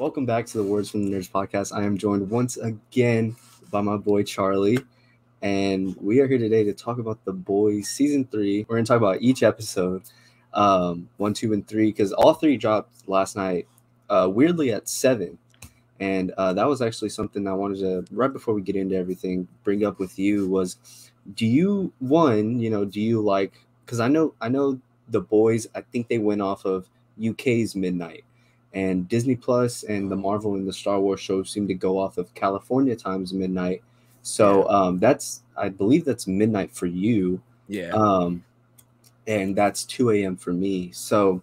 welcome back to the Words from the Nerds podcast. I am joined once again by my boy Charlie, and we are here today to talk about The Boys Season 3. We're going to talk about each episode, 1, 2, and 3, because all 3 dropped last night, weirdly at 7. And that was actually something I wanted to, right before we get into everything, bring up with you was, do you like, because I know The Boys, I think they went off of UK's midnight. And Disney Plus and the Marvel and the Star Wars shows seem to go off of California times midnight. So I believe that's midnight for you. Yeah. And that's 2 a.m. for me. So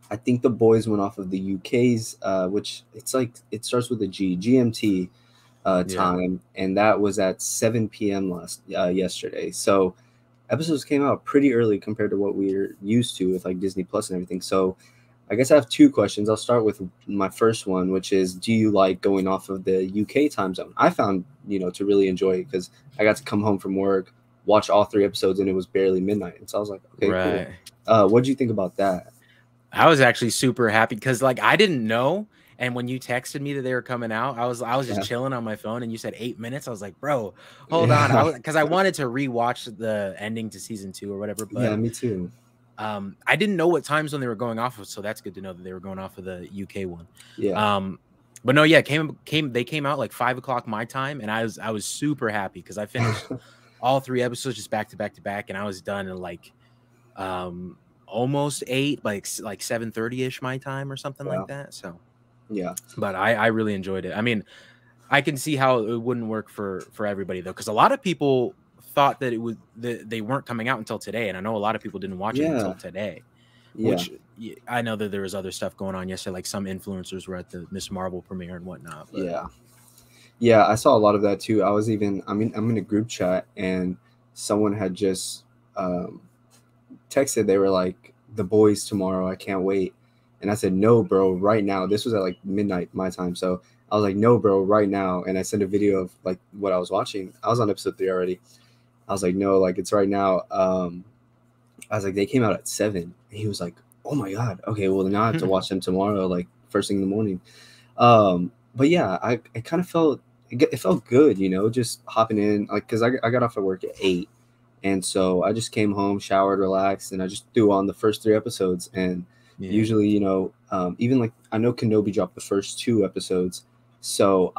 I think The Boys went off of the UK's, which it's like it starts with a GMT time, and that was at 7 p.m. yesterday. So episodes came out pretty early compared to what we're used to with like Disney Plus and everything. So I guess I have 2 questions. I'll start with my first one, which is, do you like going off of the UK time zone? I found, to really enjoy it because I got to come home from work, watch all 3 episodes, and it was barely midnight. And so I was like, okay, cool. What do you think about that? I was actually super happy because I didn't know. And when you texted me that they were coming out, I was just chilling on my phone, and you said 8 minutes. I was like, bro, hold on. Because I wanted to rewatch the ending to season 2 or whatever. But yeah, me too. I didn't know what time zone they were going off of, so that's good to know that they were going off of the UK one. Yeah. But no, yeah, they came out like 5 o'clock my time, and I was super happy because I finished all 3 episodes just back to back, and I was done in like almost 8, like 7:30ish my time or something like that. So yeah, but I really enjoyed it. I mean, I can see how it wouldn't work for everybody though, because a lot of people thought that they weren't coming out until today, and I know a lot of people didn't watch it until today. Which I know that there was other stuff going on yesterday, like some influencers were at the Miss Marvel premiere and whatnot. But. Yeah, I saw a lot of that too. I'm in a group chat, and someone had just texted. They were like, "The Boys tomorrow, I can't wait." And I said, "No, bro, right now." This was at like midnight my time, so I was like, "No, bro, right now." And I sent a video of like what I was watching. I was on episode 3 already. I was like, "No, like it's right now." I was like, "They came out at 7." And he was like, "Oh my god, okay, well now I have to watch them tomorrow, like first thing in the morning." But yeah, I kind of felt it felt good, just hopping in, like because I got off at work at 8, and so I just came home, showered, relaxed, and I just threw on the first 3 episodes. And usually, even like I know Kenobi dropped the first 2 episodes. So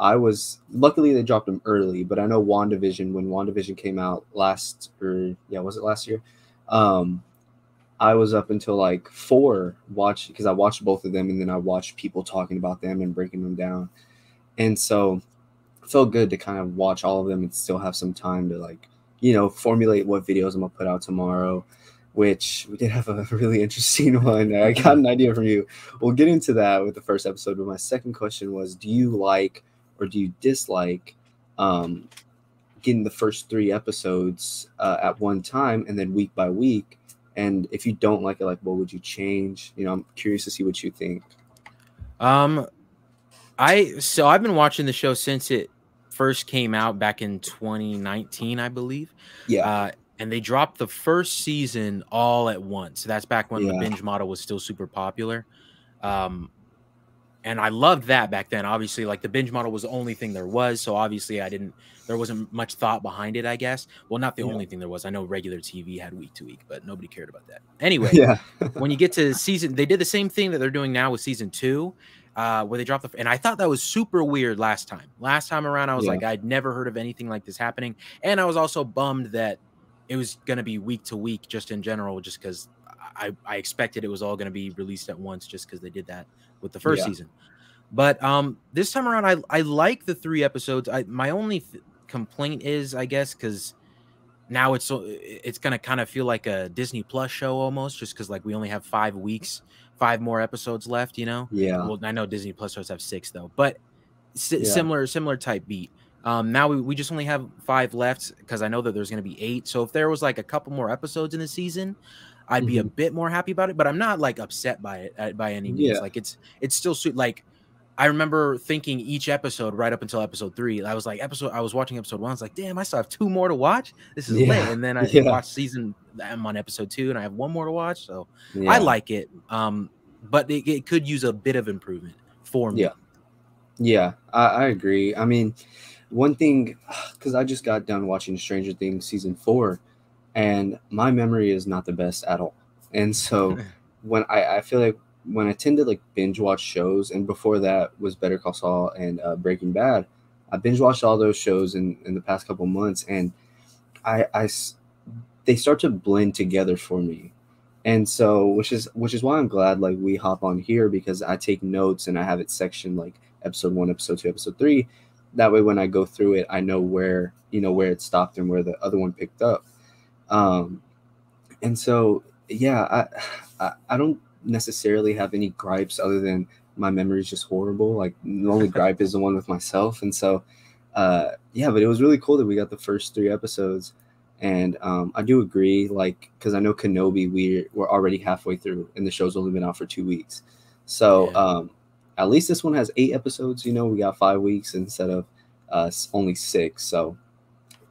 luckily they dropped them early, but I know when WandaVision came out was it last year? I was up until like 4 because I watched both of them, and then I watched people talking about them and breaking them down. And so it felt good to kind of watch all of them and still have some time to like, formulate what videos I'm gonna put out tomorrow, which we did have a really interesting one. I got an idea from you. We'll get into that with the first episode, but my second question was, do you like or do you dislike getting the first 3 episodes at one time and then week by week? And if you don't like it, like, what would you change? I'm curious to see what you think. I've been watching the show since it first came out back in 2019, I believe. Yeah. And they dropped the first season all at once. So that's back when the binge model was still super popular. And I loved that back then. Obviously, like the binge model was the only thing there was. So obviously there wasn't much thought behind it, I guess. Well, not the only thing there was. I know regular TV had week to week, but nobody cared about that. Anyway, when you get to they did the same thing that they're doing now with season 2. Where they dropped and I thought that was super weird last time. Last time around, I was like, I'd never heard of anything like this happening. And I was also bummed that it was going to be week to week just in general, just because I expected it was all going to be released at once just because they did that with the first season. But this time around, I like the 3 episodes. My only complaint is, I guess, because now it's going to kind of feel like a Disney Plus show almost, just because like we only have 5 weeks. 5 more episodes left, Yeah. Well, I know Disney Plus shows have 6 though, but similar type beat. Now we just only have 5 left because I know that there's going to be 8. So if there was like a couple more episodes in the season, I'd be a bit more happy about it. But I'm not like upset by it by any means. Like it's still like I remember thinking each episode right up until episode 3. I was watching episode 1. I was like, damn, I still have 2 more to watch. This is lit. And then I watched I'm on episode 2 and I have 1 more to watch. So I like it. But it could use a bit of improvement for me. Yeah, I agree. I mean, one thing, because I just got done watching Stranger Things season 4, and my memory is not the best at all. And so when I feel like when I tend to like binge watch shows, and before that was Better Call Saul and Breaking Bad, I binge watched all those shows in the past couple months, and I they start to blend together for me. And so which is why I'm glad like we hop on here, because I take notes and I have it sectioned like episode 1, episode 2, episode 3. That way when I go through it, I know where, where it stopped and where the other one picked up. Um and so yeah, I don't necessarily have any gripes other than my memory is just horrible. Like the only gripe is the one with myself. And so yeah, but it was really cool that we got the first 3 episodes. And I do agree, like, because I know Kenobi, we're already halfway through, and the show's only been out for 2 weeks. So Yeah. at least this one has 8 episodes. We got 5 weeks instead of only 6. So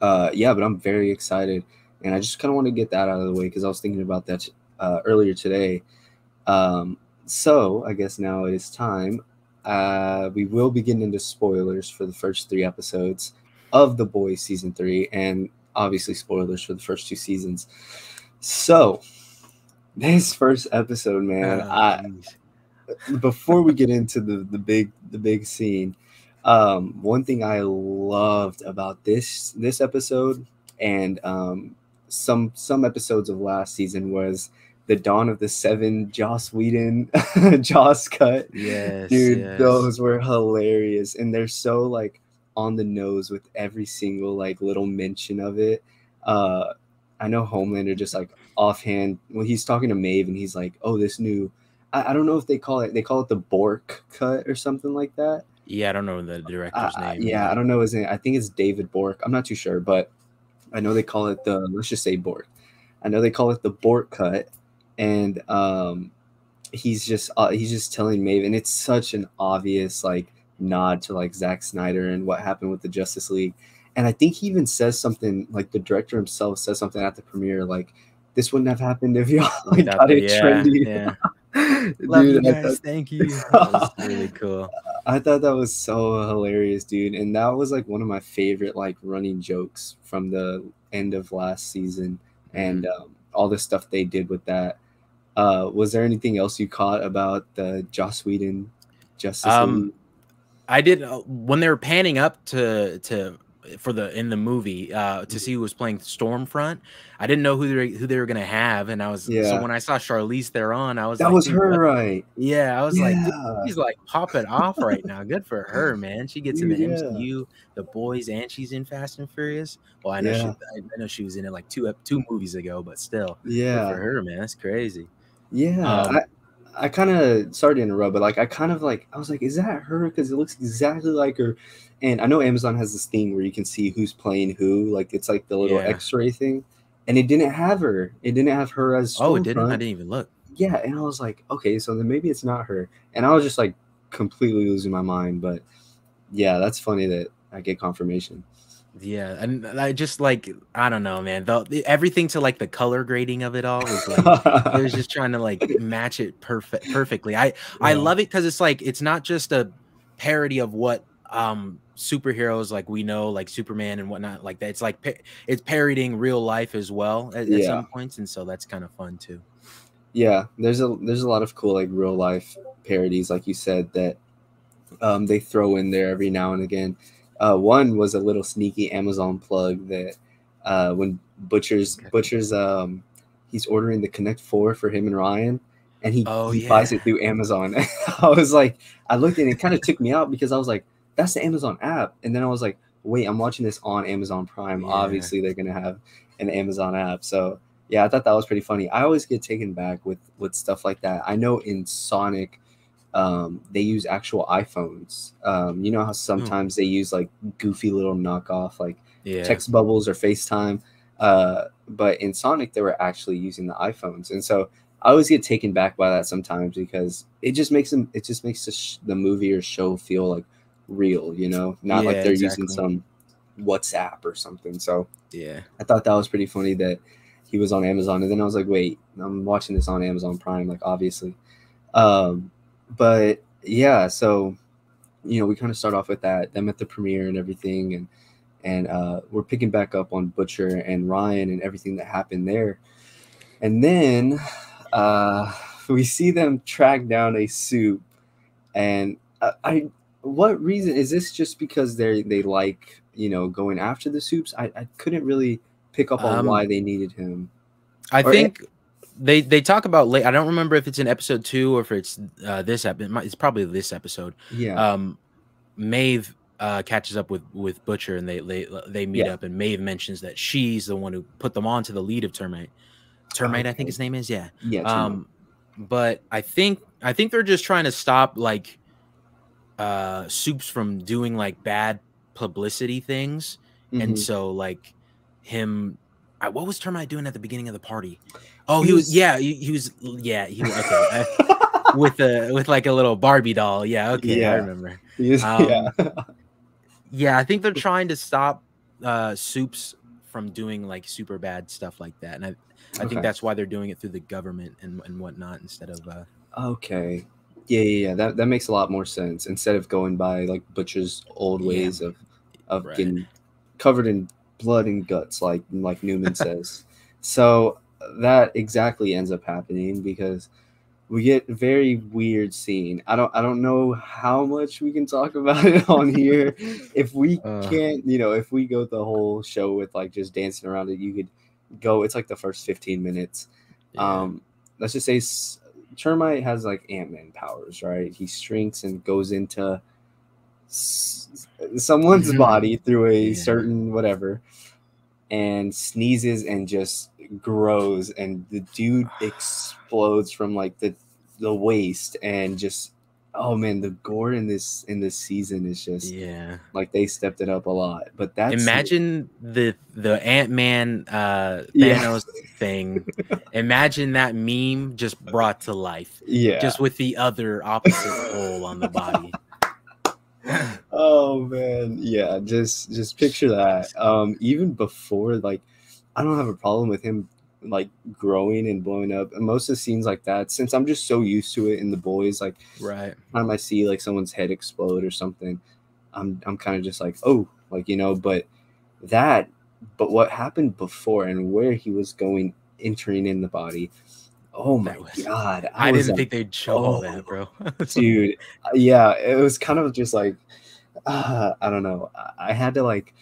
yeah, but I'm very excited, and I just kind of want to get that out of the way because I was thinking about that earlier today. So I guess now it is time. We will be getting into spoilers for the first 3 episodes of The Boys season 3, and obviously spoilers for the first 2 seasons. So this first episode, man, before we get into the big scene, one thing I loved about this episode and some episodes of last season was the dawn of the 7 Joss Whedon Joss cut. Yes, dude, yes. those were hilarious, and they're so like on the nose with every single like little mention of it. I know Homelander just like offhand when he's talking to Maeve and he's like, oh, this new, I don't know if they call it the Bork cut or something like that. Yeah, I don't know the director's name. Yeah, either. I don't know his name. I think it's David Bork. I'm not too sure, but I know they call it the, let's just say Bork. I know they call it the Bork cut, and he's just telling Maeve, and it's such an obvious like nod to like Zack Snyder and what happened with the Justice League. And I think he even says something, like the director himself says something at the premiere, like, this wouldn't have happened if y'all like got it trendy. Yeah. Dude, Love you guys. Thank you. That was really cool. I thought that was so hilarious, dude. And that was like one of my favorite like running jokes from the end of last season, and all the stuff they did with that. Was there anything else you caught about the Joss Whedon Justice League? I did when they were panning up to in the movie to see who was playing Stormfront. I didn't know who they were gonna have, and I was so when I saw Charlize Theron, I was that like, was her, what? right? Yeah, I was like, she's like popping off right now. Good for her, man. She gets in the MCU, The Boys, and she's in Fast and Furious. Well, I know she was in it like two movies ago, but still, good for her, man. That's crazy. Yeah, I kind of, sorry to interrupt, but like I was like, is that her? Because it looks exactly like her. And I know Amazon has this thing where you can see who's playing who, like it's like the little X-ray thing, and it didn't have her. It didn't have her as Stormfront. Oh, it didn't. I didn't even look. Yeah, and I was like, okay, so then maybe it's not her. And I was just like completely losing my mind. But yeah, that's funny that I get confirmation. Yeah, and I just like, I don't know, man. Everything to like the color grading of it all was like it was just trying to like match it perfectly. I love it because it's like it's not just a parody of what superheroes like we know, like Superman and whatnot like that. It's like it's parodying real life as well at some points, and so that's kind of fun too. Yeah, there's a lot of cool like real life parodies, like you said, that they throw in there every now and again. One was a little sneaky Amazon plug that when Butcher's he's ordering the Connect 4 for him and Ryan, and he buys it through Amazon. I was like, I looked at it, it kind of took me out because I was like, that's the Amazon app. And then I was like, wait, I'm watching this on Amazon Prime. Yeah. Obviously, they're going to have an Amazon app. So, yeah, I thought that was pretty funny. I always get taken back with stuff like that. I know in Sonic, they use actual iPhones. You know how sometimes they use like goofy little knockoff, like text bubbles or FaceTime. But in Sonic, they were actually using the iPhones. And so I always get taken back by that sometimes because it just makes the movie or show feel like real, not like they're using some WhatsApp or something. So I thought that was pretty funny that he was on Amazon. And then I was like, wait, I'm watching this on Amazon Prime, like obviously. But yeah, so you know, we kind of start off with them at the premiere and everything, and we're picking back up on Butcher and Ryan and everything that happened there. And then we see them track down a soup, and what reason is this? Just because they like, you know, going after the soups? I couldn't really pick up on why they needed him. I think they talk about I don't remember if it's in episode 2 or if it's this episode. It's probably this episode. Yeah. Maeve catches up with Butcher, and they meet up, and Maeve mentions that she's the one who put them on to the lead of Termite. Okay. I think his name is. Yeah. But I think they're just trying to stop like Soups from doing like bad publicity things. And so like him, what was Termite doing at the beginning of the party? Oh, he was okay. with like a little Barbie doll. Yeah, okay, I remember. Yeah, I think they're trying to stop Soups from doing like super bad stuff like that, and I think that's why they're doing it through the government and whatnot instead of. Okay. Yeah. That makes a lot more sense. Instead of going by like Butcher's old ways of getting covered in blood and guts, like Newman says. So that exactly ends up happening because we get a very weird scene. I don't know how much we can talk about it on here. If we can't, you know, if we go the whole show with like just dancing around it, you could go. It's like the first 15 minutes. Yeah. Let's just say Termite has like Ant-Man powers, right? He shrinks and goes into someone's body through a certain whatever, and sneezes and just grows, and the dude explodes from like the waist, and just, oh man, the gore in this season is just like they stepped it up a lot. But that's, imagine the Ant-Man Thanos thing. Imagine that meme just brought to life, just with the other opposite pole on the body. Oh man, yeah, just picture that. Even before, like, I don't have a problem with him like growing and blowing up, and most of the scenes like that, since I'm just so used to it in The Boys, like time I see like someone's head explode or something, I'm kind of just like, oh, like, you know. But what happened before and where he was going, entering in the body, oh my god, I didn't think they'd show all that, bro. Dude, yeah, it was kind of just like, I don't know, I had to like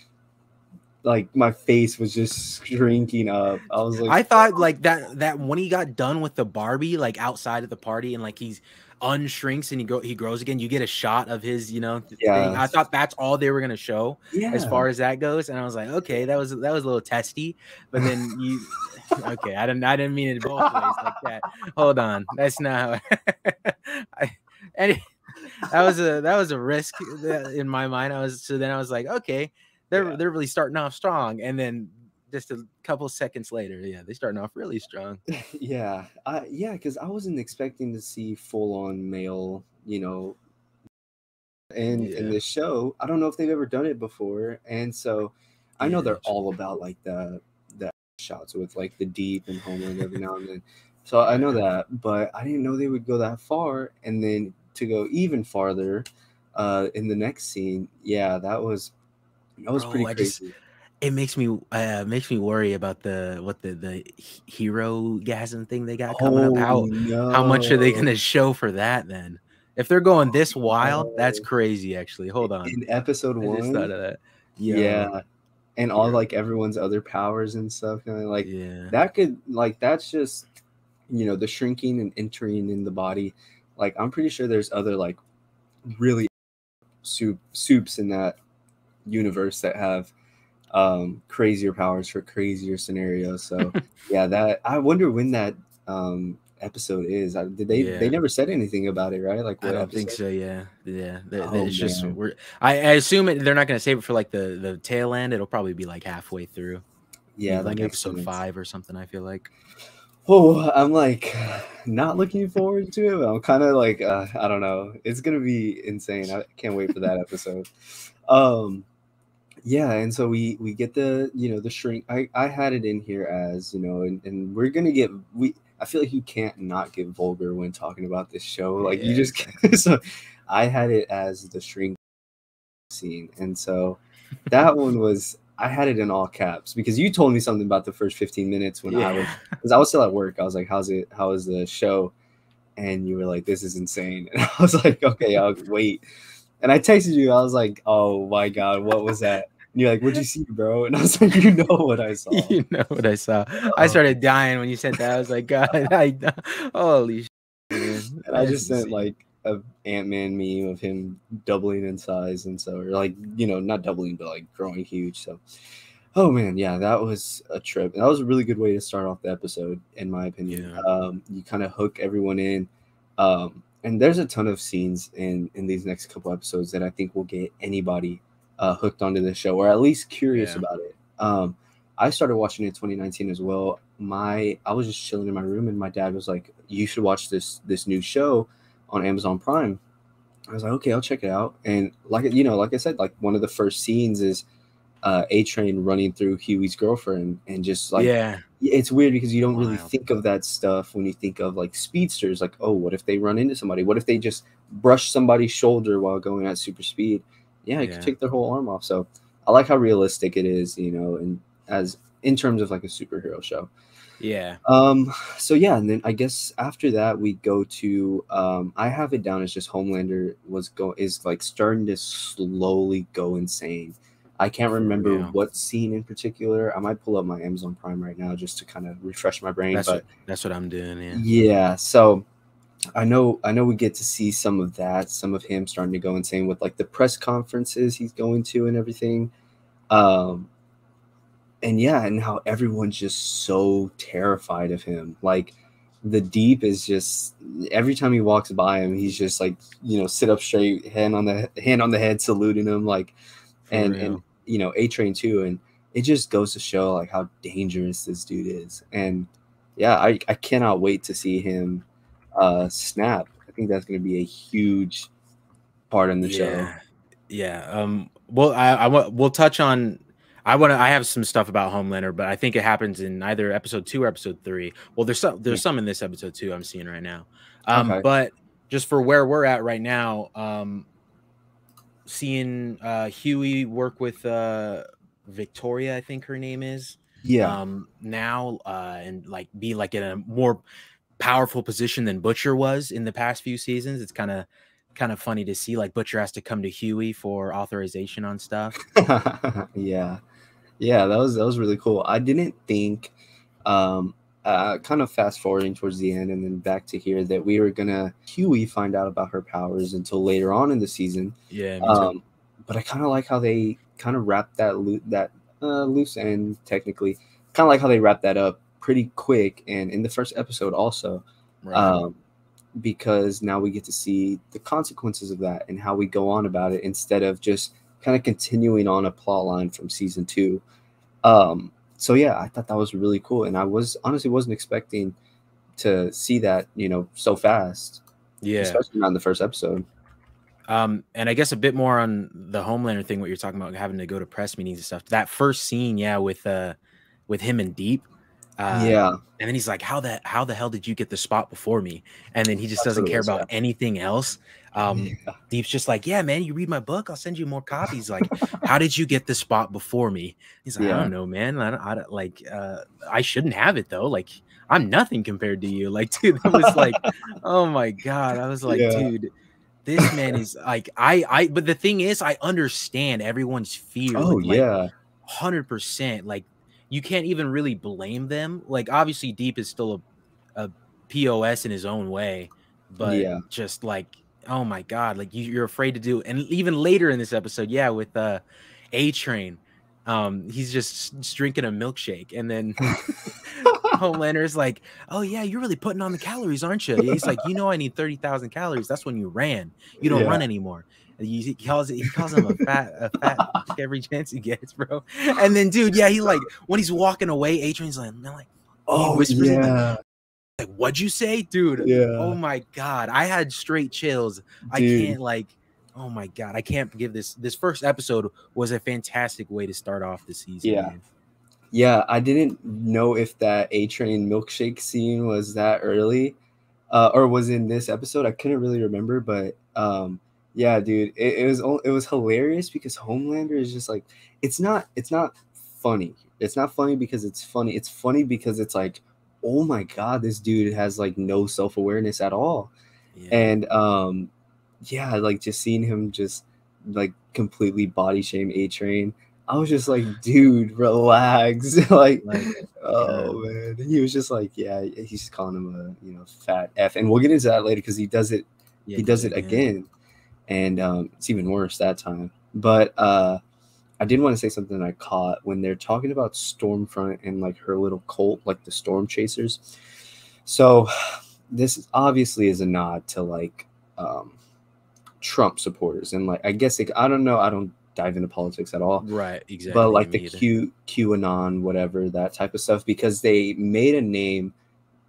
my face was just shrinking up. I was like, I thought like that when he got done with the Barbie, like outside of the party, and like he's unshrinks and he grows again, you get a shot of his, you know, thing. I thought that's all they were gonna show as far as that goes, and I was like, okay, that was a little testy. But then you okay, I didn't mean it both ways like that. Hold on, that's not how that was a risk in my mind. I was like, okay, they're really starting off strong, and then just a couple seconds later, they starting off really strong. Because I wasn't expecting to see full on male, you know, in this show. I don't know if they've ever done it before, and so I know they're all about like the shots with like the deep and Homelander every now and then. So I know that, but I didn't know they would go that far, and then to go even farther in the next scene. That was pretty crazy. It makes me worry about the hero gasm thing they got coming up. How much are they going to show for that then? If they're going this wild, that's crazy. Actually, hold on. In episode 1, I just thought of that. And all like everyone's other powers and stuff, kind of like that could, like, that's just, you know, the shrinking and entering in the body. Like, I'm pretty sure there's other like really soups in that universe that have crazier powers for crazier scenarios. So that, I wonder when that episode is. Did they never said anything about it, right? Like, what I don't think so. It's just I assume they're not going to save it for like the tail end. It'll probably be like halfway through, like episode 5 or something, I feel like. I'm like not looking forward to it, but I'm kind of like, I don't know, it's gonna be insane. I can't wait for that episode. And so we get the, you know, the shrink. I had it in here as, you know, and we're gonna get, I feel like you can't not get vulgar when talking about this show. Like, you just can't. So I had it as the shrink scene, and so that one was. I had it in all caps because you told me something about the first 15 minutes when I was still at work. I was like, how is the show? And you were like, this is insane. And I was like, okay, I'll wait. And I texted you. I was like, oh my God, what was that? And you're like, what'd you see, bro? And I was like, you know what I saw. You know what I saw. I started dying when you said that. I was like, God, holy shit, man. And I just sent like a Ant-Man meme of him doubling in size, and so, or like, you know, not doubling, but like growing huge. So, oh man, yeah, that was a trip. That was a really good way to start off the episode, in my opinion. Yeah. You kind of hook everyone in, and there's a ton of scenes in these next couple episodes that I think will get anybody hooked onto the show, or at least curious about it. I started watching it in 2019 as well. I was just chilling in my room, and my dad was like, "You should watch this new show on Amazon Prime." I was like, "Okay, I'll check it out." And like I said, like one of the first scenes is A-Train running through Huey's girlfriend, and just like, it's weird because you don't really think of that stuff when you think of like speedsters. Like, oh, what if they run into somebody? What if they just brush somebody's shoulder while going at super speed? Yeah, it could take their whole arm off. So I like how realistic it is, you know, and as in terms of like a superhero show. Yeah. So yeah, and then I guess after that we go to I have it down as just Homelander is like starting to slowly go insane. I can't remember what scene in particular. I might pull up my Amazon Prime right now just to kind of refresh my brain. That's what I'm doing. Yeah. Yeah. So I know we get to see some of that, some of him starting to go insane with like the press conferences he's going to and everything. And yeah, and how everyone's just so terrified of him. Like the Deep is just, every time he walks by him, he's just like, you know, sit up straight, hand on the head, saluting him, like, and you know, A-Train too. And it just goes to show like how dangerous this dude is. And yeah, I cannot wait to see him snap. I think that's going to be a huge part in the show. Yeah. Well, we'll touch on. I have some stuff about Homelander, but I think it happens in either episode 2 or episode 3. Well, there's some in this episode too I'm seeing right now. But just for where we're at right now, seeing Huey work with Victoria, I think her name is. Yeah. Now and like be like in a more powerful position than Butcher was in the past few seasons. It's kind of funny to see like Butcher has to come to Huey for authorization on stuff. Yeah, that was really cool. I didn't think, kind of fast forwarding towards the end and then back to here, that we were gonna Huey find out about her powers until later on in the season. Yeah, me too. But I kind of like how they kind of wrapped that loose end, technically, kind of like how they wrapped that up pretty quick, and in the first episode also, because now we get to see the consequences of that and how we go on about it instead of just kind of continuing on a plot line from season 2. So yeah, I thought that was really cool, and I honestly wasn't expecting to see that, you know, so fast. Yeah, especially not in the first episode. And I guess a bit more on the Homelander thing, what you're talking about, having to go to press meetings and stuff. That first scene, with him and Deep. And then he's like, how the hell did you get the spot before me? And then he just doesn't care about anything else. Deep's just like, yeah, man, you read my book, I'll send you more copies. Like, how did you get the spot before me? He's like, I don't know, man. I shouldn't have it though. Like, I'm nothing compared to you. Like, dude, that was like, oh my God. I was like, dude, this man is like, but the thing is, I understand everyone's fear. Oh, like, 100%. Like, you can't even really blame them. Like, obviously Deep is still a POS in his own way, but just like, oh my God, like you're afraid to do. And even later in this episode, with A-Train, he's just drinking a milkshake, and then Homelander's like, oh yeah, you're really putting on the calories, aren't you? He's like, I need 30,000 calories. That's when you ran. You don't run anymore. He calls him a fat every chance he gets, bro. And then, dude, he like, when he's walking away, A-Train's like, oh yeah. Like, what'd you say, dude? Yeah. Oh my God, I had straight chills. Dude. I can't, like, oh my God, I can't give this first episode was a fantastic way to start off the season. Man. Yeah, I didn't know if that A-Train milkshake scene was that early, or was in this episode. I couldn't really remember, but Yeah, dude, it was hilarious because Homelander is just like, it's not funny. It's not funny because it's funny. It's funny because it's like, oh my god, this dude has like no self awareness at all. Yeah. And yeah, like just seeing him just like completely body shame A-Train. I was just like, dude, relax. Like, Yeah. oh man, he was just like, yeah, he's just calling him a fat F, and we'll get into that later because he does it. Yeah, He does it again, and it's even worse that time. But I did want to say something I caught when they're talking about Stormfront and like her little cult, like the Storm Chasers. So this obviously is a nod to like Trump supporters, and like I guess I don't know, I don't dive into politics at all, Right, but exactly. like the QAnon, whatever, that type of stuff, because they made a name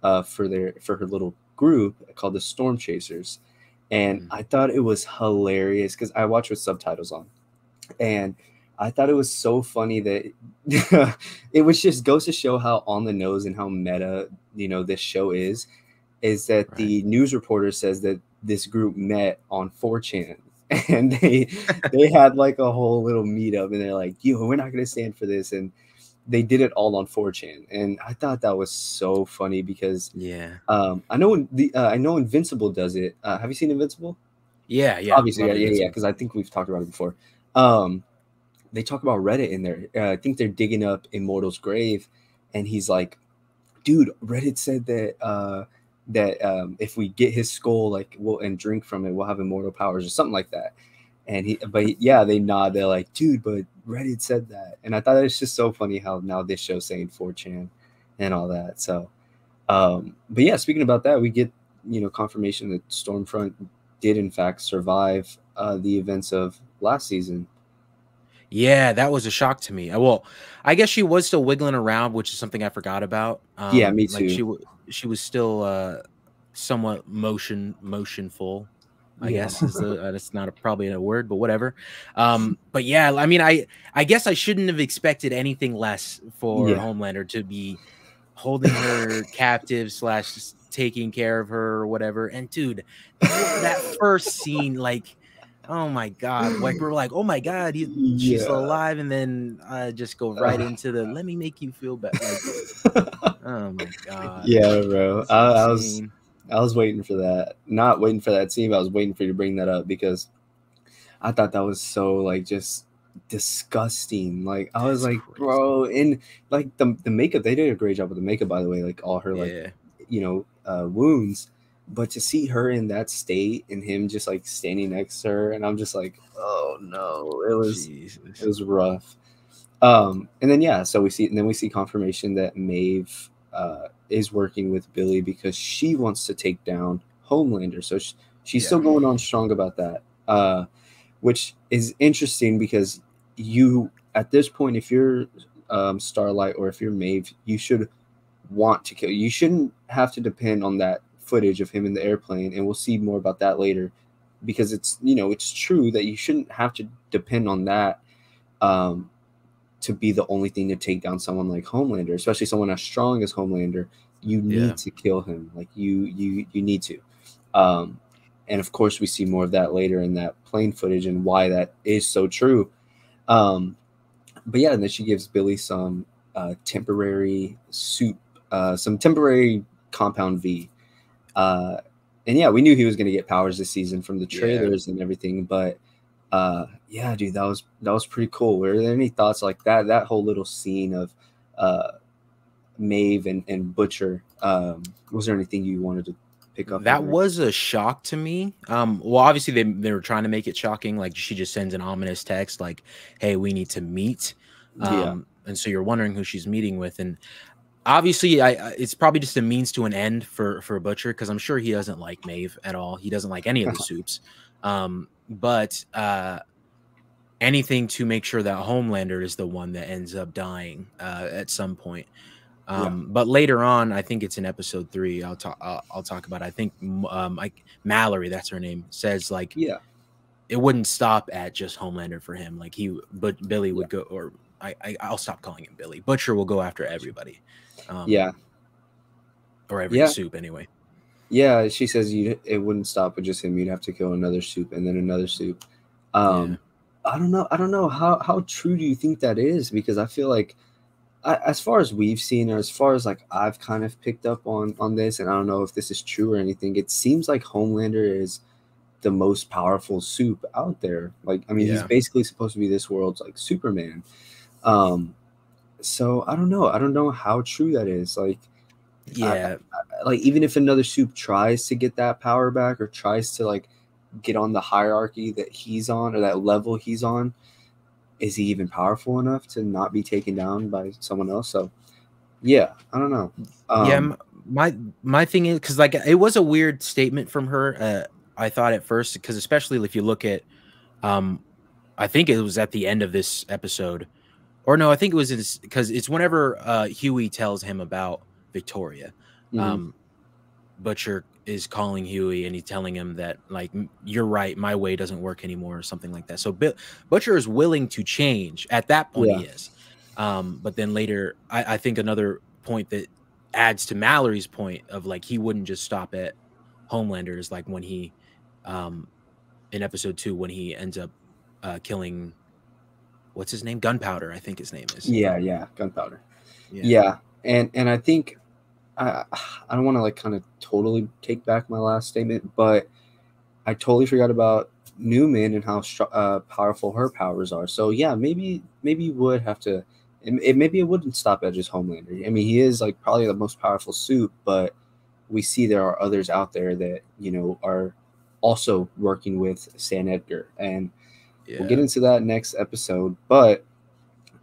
for her little group called the Storm Chasers, and I thought it was hilarious because I watched with subtitles on, and I thought it was so funny that it was just goes to show how on the nose and how meta this show is that the news reporter says that this group met on 4chan, and they had like a whole little meetup, and they're like, yo, we're not going to stand for this, and they did it all on 4chan, and I thought that was so funny because I know Invincible does it. Have you seen Invincible? Yeah, Obviously, love yeah, because I think we've talked about it before. They talk about Reddit in there. I think they're digging up Immortal's grave, and he's like, dude, Reddit said that if we get his skull, like and drink from it, we'll have immortal powers or something like that. And they nod. They're like, dude, but Reddit said that. And I thought it's just so funny how now this show's saying 4chan and all that. So, but yeah, speaking about that, we get confirmation that Stormfront did in fact survive the events of last season. Yeah, that was a shock to me. Well, I guess she was still wiggling around, which is something I forgot about. Yeah, me too. Like she was still somewhat motionful, I guess is that's not probably a word, but whatever. But yeah, I mean, I guess I shouldn't have expected anything less for Homelander to be holding her captive / taking care of her or whatever. And dude, that first scene, like, oh my god, like we're like, oh my god, she's still alive, and then just go right into the let me make you feel better. Like, oh my god. Yeah, bro. I was waiting for that. Not waiting for that scene, but I was waiting for you to bring that up because I thought that was so like just disgusting. Like I was like, crazy. Bro, and like the makeup, they did a great job with the makeup, by the way, like all her like wounds. But to see her in that state and him just like standing next to her, and I'm just like, oh no, it was rough. And then so we see confirmation that Maeve is working with Billy because she wants to take down Homelander. So she's still going on strong about that, which is interesting because you at this point, if you're Starlight or if you're Maeve, you should want to kill. You shouldn't have to depend on that footage of him in the airplane, and we'll see more about that later because it's it's true that you shouldn't have to depend on that to be the only thing to take down someone like Homelander, especially someone as strong as Homelander. You need to kill him, like you need to, and of course we see more of that later in that plane footage and why that is so true. But yeah, and then she gives Billy some temporary suit, some temporary compound V. And yeah, we knew he was going to get powers this season from the trailers and everything, but yeah, dude, that was pretty cool. Were there any thoughts like that whole little scene of Maeve and Butcher? Was there anything you wanted to pick up? That was a shock to me. Well, obviously they were trying to make it shocking. Like she just sends an ominous text like, hey, we need to meet. And so you're wondering who she's meeting with, and obviously, it's probably just a means to an end for Butcher because I'm sure he doesn't like Maeve at all. He doesn't like any of the soups. But anything to make sure that Homelander is the one that ends up dying at some point. But later on, I think it's in episode 3. I'll talk about it. I think like Mallory, that's her name, says like it wouldn't stop at just Homelander for him. Like but Billy would go, or I'll stop calling him Billy. Butcher will go after everybody. Or every soup anyway. Yeah, she says it wouldn't stop with just him. You'd have to kill another soup and then another soup. Yeah. I don't know. I don't know how true do you think that is? Because I feel like, as far as we've seen, or as far as like I've kind of picked up on this, and I don't know if this is true or anything. It seems like Homelander is the most powerful soup out there. Like, I mean, he's Yeah. basically supposed to be this world's like Superman. Um, so I don't know. I don't know how true that is. Like, Yeah. like even if another soup tries to get that power back or tries to like get on the hierarchy that he's on or that level he's on, is he even powerful enough to not be taken down by someone else? So yeah, I don't know. Yeah, my thing is, because like it was a weird statement from her. I thought at first, because especially if you look at, I think it was at the end of this episode, or no, I think it was because it's whenever Huey tells him about Victoria. Mhm. Butcher is calling Huey and he's telling him that, like, you're right, my way doesn't work anymore, or something like that. So Butcher is willing to change. At that point, Yeah. he is. But then later, I think another point that adds to Mallory's point of like he wouldn't just stop at Homelander is like when he, in episode 2, when he ends up killing, what's his name, Gunpowder, I think his name is. Yeah, Gunpowder. Yeah. Yeah, and I think I don't want to like kind of totally take back my last statement, but I totally forgot about Newman and how powerful her powers are. So yeah, maybe you would have to. Maybe it wouldn't stop at just Homelander. I mean, he is like probably the most powerful suit, but we see there are others out there that are also working with Stan Edgar, and we'll get into that next episode. But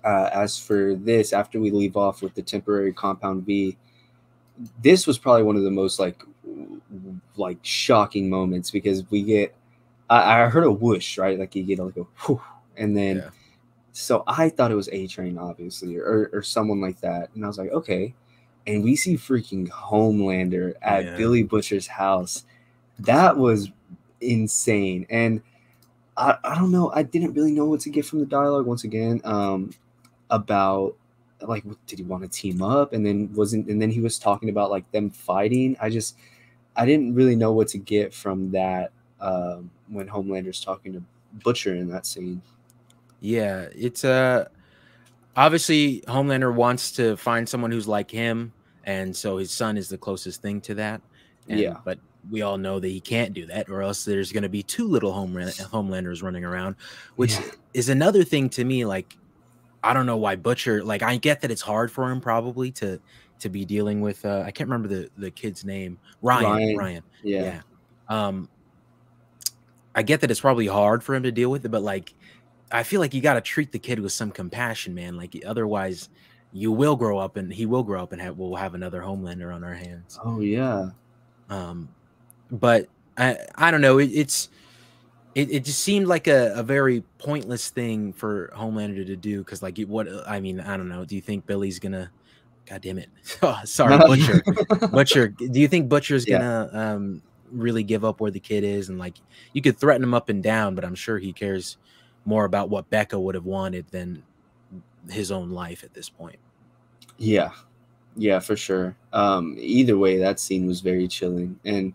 as for this, after we leave off with the temporary Compound V, this was probably one of the most like shocking moments because we get I heard a whoosh, right? Like you get like a whoosh, and then so I thought it was A-Train, obviously, or someone like that, and I was like, okay. And we see freaking Homelander at Billy Butcher's house. That was insane, and I don't know. I didn't really know what to get from the dialogue once again. About like, did he want to team up, and then he was talking about like them fighting. I didn't really know what to get from that when Homelander's talking to Butcher in that scene. Yeah, it's obviously Homelander wants to find someone who's like him, and so his son is the closest thing to that. And but we all know that he can't do that, or else there's going to be two little Homelanders running around, which is another thing to me. Like, I don't know why Butcher, like, I get that it's hard for him probably to be dealing with I can't remember the kid's name. Ryan. Yeah. I get that it's probably hard for him to deal with it, but like I feel like you got to treat the kid with some compassion, man. Like otherwise he will grow up and we'll have another Homelander on our hands. Oh yeah. But I don't know. It just seemed like a very pointless thing for Homelander to do. Cause like I don't know. Do you think Billy's gonna, God damn it. Oh, sorry, Butcher. Do you think Butcher's gonna really give up where the kid is? And like, you could threaten him up and down, but I'm sure he cares more about what Becca would have wanted than his own life at this point. Yeah, for sure. Either way, that scene was very chilling, and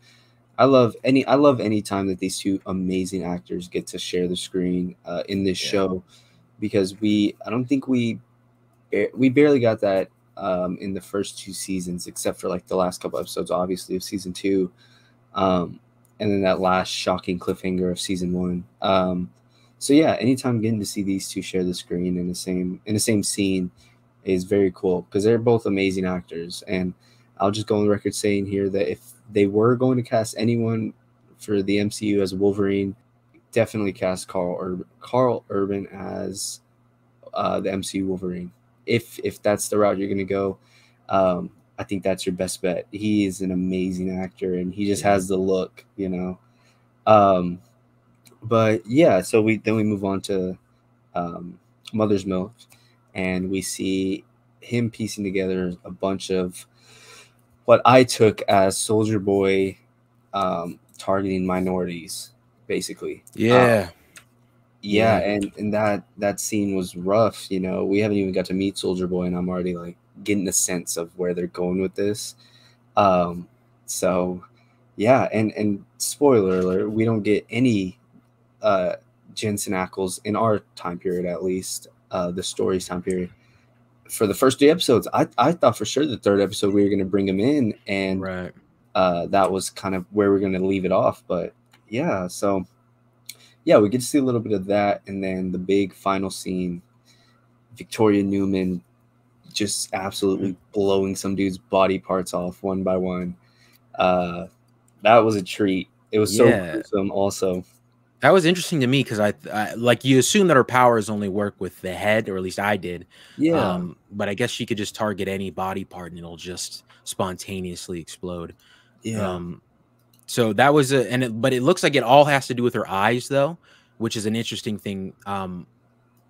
I love any time that these two amazing actors get to share the screen in this show, because I don't think we barely got that in the first 2 seasons, except for like the last couple episodes, obviously, of season 2, and then that last shocking cliffhanger of season 1. So yeah, anytime getting to see these two share the screen in the same scene is very cool, because they're both amazing actors. And I'll just go on the record saying here that if they were going to cast anyone for the MCU as Wolverine, definitely cast Carl Urban as the MCU Wolverine. If that's the route you're going to go, I think that's your best bet. He is an amazing actor, and he just has the look, But yeah, so we move on to Mother's Milk, and we see him piecing together a bunch of what I took as Soldier Boy targeting minorities, basically. And that scene was rough. We haven't even got to meet Soldier Boy, and I'm already like getting a sense of where they're going with this. So Yeah, and spoiler alert, we don't get any Jensen Ackles in our time period, at least the story's time period. For the first 3 episodes, I thought for sure the third episode we were going to bring him in, and Right. that was kind of where we're going to leave it off. But yeah, so yeah, we get to see a little bit of that, and then the big final scene, Victoria Newman just absolutely blowing some dude's body parts off one by one. That was a treat. It was so gruesome also. That was interesting to me because I like, you assume that her powers only work with the head, or at least I did. Yeah. But I guess she could just target any body part and it'll just spontaneously explode. Yeah. So that was but it looks like it all has to do with her eyes though, which is an interesting thing.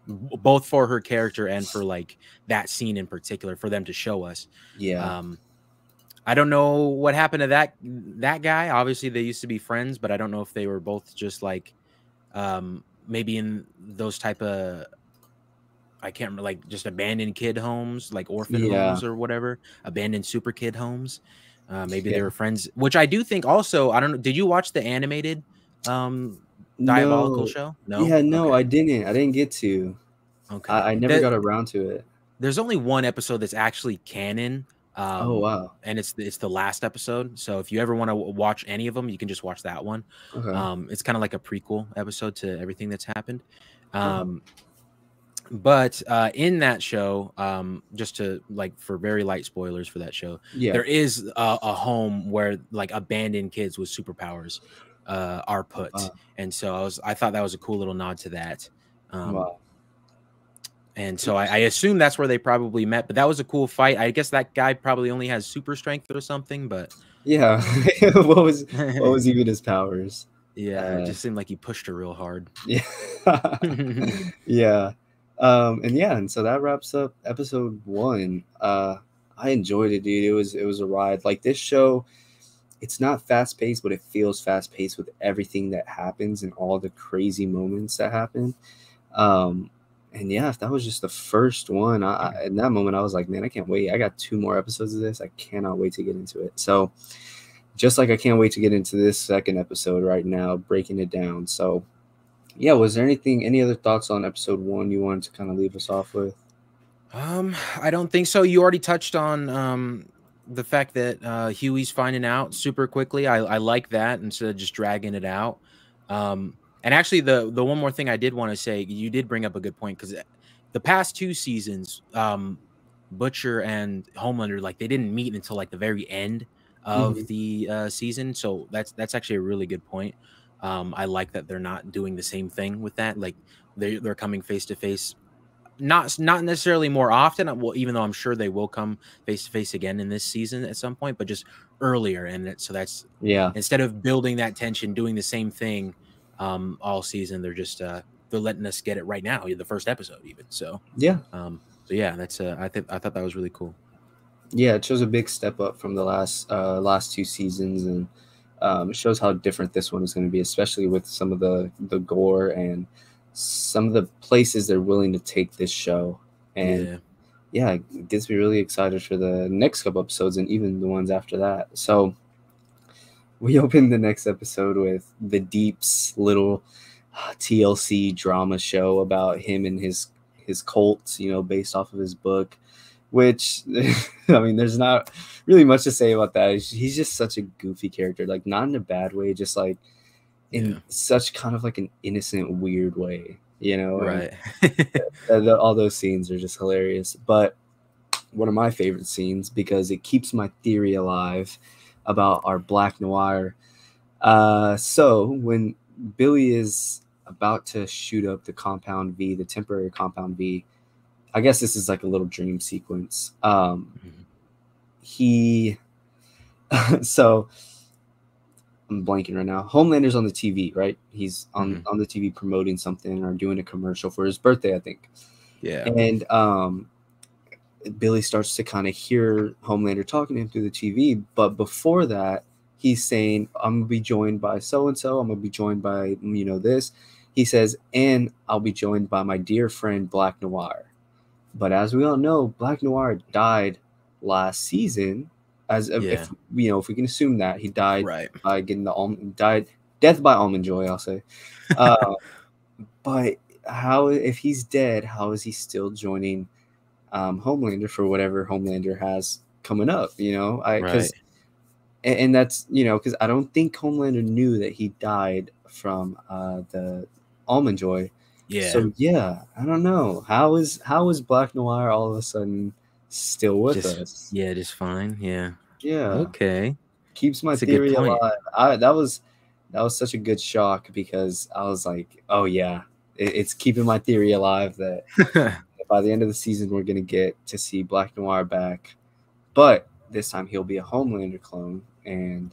Both for her character and for like that scene in particular, for them to show us. Yeah. I don't know what happened to that guy. Obviously they used to be friends, but I don't know if they were both just like maybe in those type of, I can't remember, like just abandoned kid homes, like orphan homes or whatever, abandoned super kid homes. Maybe they were friends, which I do think also, I don't know. Did you watch the animated Diabolical show? No. Yeah, no, okay. I didn't get to. Okay. I never got around to it. There's only one episode that's actually canon. Oh wow. And it's the last episode. So if you ever want to watch any of them, you can just watch that one. Okay. It's kind of like a prequel episode to everything that's happened. But in that show, just to like, for very light spoilers for that show, there is a home where like abandoned kids with superpowers are put. And so I thought that was a cool little nod to that. Wow. And so I assume that's where they probably met, but that was a cool fight. I guess that guy probably only has super strength or something, but yeah. what was even his powers? Yeah, it just seemed like he pushed her real hard. Yeah. Yeah. And so that wraps up episode 1. I enjoyed it, dude. It was a ride. Like, this show, it's not fast paced, but it feels fast paced with everything that happens and all the crazy moments that happen. And yeah, if that was just the first one, in that moment, I was like, man, I can't wait. I got 2 more episodes of this. I cannot wait to get into it. So just like I can't wait to get into this second episode right now, breaking it down. So yeah, was there any other thoughts on episode 1 you wanted to kind of leave us off with? I don't think so. You already touched on the fact that Huey's finding out super quickly. I like that instead of just dragging it out. And actually, the one more thing I did want to say, you did bring up a good point, because the past 2 seasons, Butcher and Homelander, like, they didn't meet until like the very end of the season. So that's actually a really good point. I like that they're not doing the same thing with that. Like, they're coming face to face, not necessarily more often. Well, even though I'm sure they will come face to face again in this season at some point, but just earlier. And so that's, instead of building that tension, doing the same thing all season, they're just they're letting us get it right now, the first episode even. So that's I thought that was really cool. Yeah, it shows a big step up from the last 2 seasons, and it shows how different this one is going to be, especially with some of the gore and some of the places they're willing to take this show. And yeah, it gets me really excited for the next couple episodes and even the ones after that. So we open the next episode with the Deep's little TLC drama show about him and his cult, based off of his book, which, I mean, there's not really much to say about that. He's just such a goofy character, like, not in a bad way, just like in such kind of like an innocent, weird way, Right. All those scenes are just hilarious. But one of my favorite scenes, because it keeps my theory alive about our Black Noir. So when Billy is about to shoot up the Compound V, the temporary Compound V, I guess this is like a little dream sequence. So I'm blanking right now. Homelander's on the TV, right? He's on the TV promoting something or doing a commercial for his birthday, I think. Yeah. And Billy starts to kind of hear Homelander talking to him through the TV. But before that, he's saying, I'm going to be joined by so-and-so. I'm going to be joined by, this. He says, and I'll be joined by my dear friend, Black Noir. But as we all know, Black Noir died last season. if if we can assume that he died right by getting death by almond joy, I'll say. But if he's dead, how is he still joining Homelander for whatever Homelander has coming up? Because and that's because I don't think Homelander knew that he died from the almond joy. Yeah. So I don't know how is Black Noir all of a sudden still with us? Yeah, just fine. Yeah. Yeah. Okay. Keeps my theory alive. That was such a good shock because I was like, oh yeah, it's keeping my theory alive that by the end of the season we're gonna get to see Black Noir back, but this time he'll be a Homelander clone, and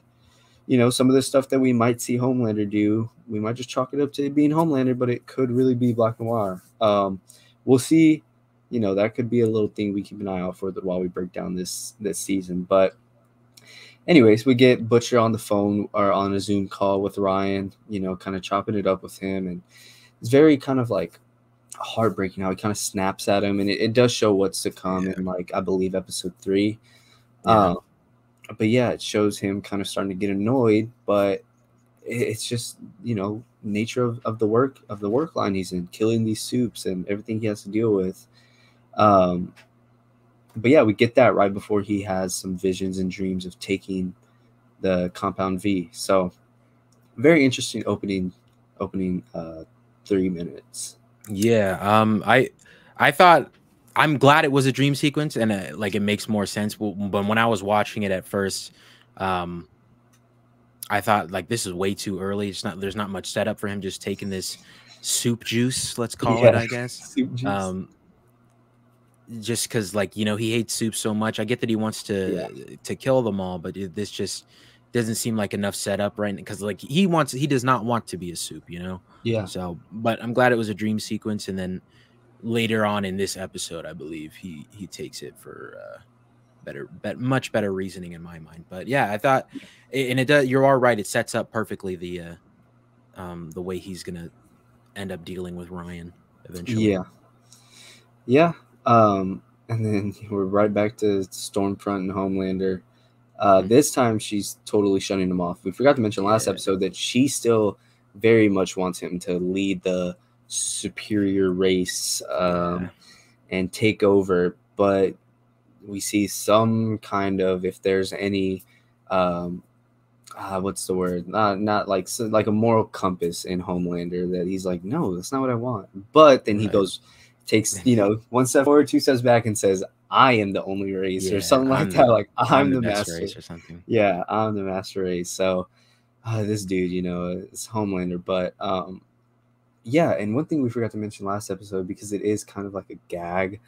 some of the stuff that we might see Homelander do, we might just chalk it up to being Homelander, but it could really be Black Noir. We'll see. That could be a little thing we keep an eye out for while we break down this season. But anyways, we get Butcher on the phone or on a Zoom call with Ryan, kind of chopping it up with him, and it's very kind of like heartbreaking how he kind of snaps at him, and it does show what's to come in, like, I believe episode 3. But it shows him kind of starting to get annoyed, but it's just nature of the work line he's in, killing these soups and everything he has to deal with. But we get that right before he has some visions and dreams of taking the Compound V. So very interesting opening 3 minutes. I thought, I'm glad it was a dream sequence, and it makes more sense. But when I was watching it at first, I thought like this is way too early. There's not much setup for him just taking this soup juice, let's call it, I guess. Soup juice. Just because he hates soup so much. I get that he wants to kill them all, but this just doesn't seem like enough setup, right? Because he does not want to be a soup, So, but I'm glad it was a dream sequence, and then later on in this episode, I believe he takes it for much better reasoning in my mind. But I thought, and it does. You are right. It sets up perfectly the way he's gonna end up dealing with Ryan eventually. And then we're right back to Stormfront and Homelander. This time she's totally shutting him off. We forgot to mention last episode that she still very much wants him to lead the superior race and take over, but we see some kind of, if there's any what's the word, not like a moral compass in Homelander, that he's like, no, that's not what I want. But then he takes 1 step forward, 2 steps back, and says, I am the only race, or something like that. Like, I'm the master race or something. Yeah, I'm the master race. So this dude, it's Homelander. But and one thing we forgot to mention last episode, because it is kind of like a gag,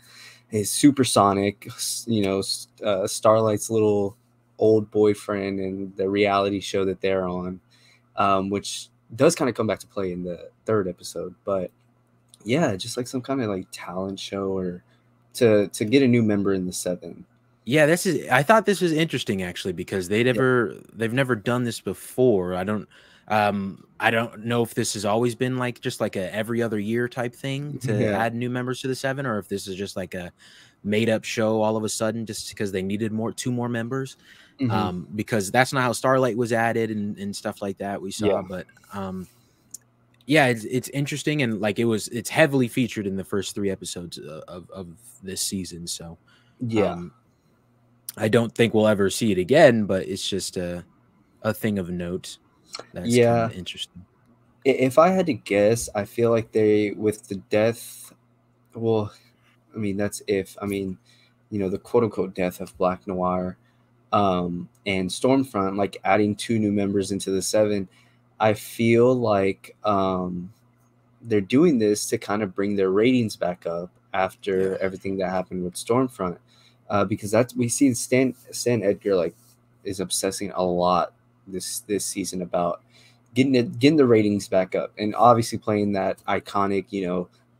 is Supersonic, Starlight's little old boyfriend, and the reality show that they're on, which does kind of come back to play in the 3rd episode. But just like some kind of like talent show, or to get a new member in the 7. I thought this was interesting, actually, because they've never done this before. I don't know if this has always been like just like a every other year type thing to add new members to the 7, or if this is just like a made up show all of a sudden just because they needed 2 more members. Because that's not how Starlight was added and stuff like that we saw. But it's interesting, and like it's heavily featured in the first 3 episodes of this season. So I don't think we'll ever see it again, but it's just a thing of note. That's kind of interesting. If I had to guess, I feel like they, with the death, well, I mean, that's if, I mean, the quote unquote death of Black Noir and Stormfront, like adding 2 new members into the 7, I feel like they're doing this to kind of bring their ratings back up after everything that happened with Stormfront. Because we see Stan Edgar like is obsessing a lot this season about getting the ratings back up, and obviously playing that iconic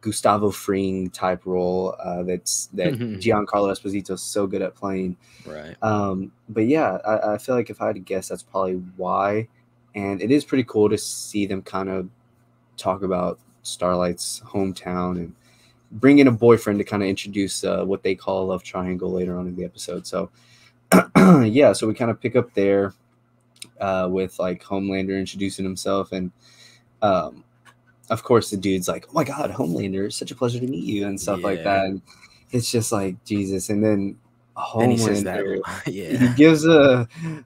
Gustavo Fring type role that Giancarlo Esposito is so good at playing. Right. But I feel like if I had to guess, that's probably why. And it is pretty cool to see them kind of talk about Starlight's hometown and bring in a boyfriend to kind of introduce what they call a love triangle later on in the episode. So yeah, so we kind of pick up there with like Homelander introducing himself, and of course the dude's like, "Oh my God, Homelander, it's such a pleasure to meet you," and stuff like that. And it's just like Jesus. And then Then he says that, Homelander, yeah, he gives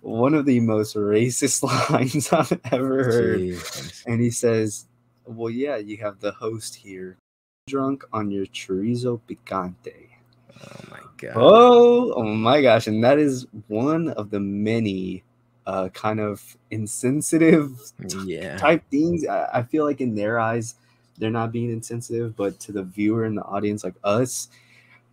one of the most racist lines I've ever heard, Jesus. and he says, "Well, yeah, you have the host here, drunk on your chorizo picante." Oh my God. Oh my gosh. And that is one of the many kind of insensitive type things. I feel like in their eyes, they're not being insensitive, but to the viewer and the audience like us,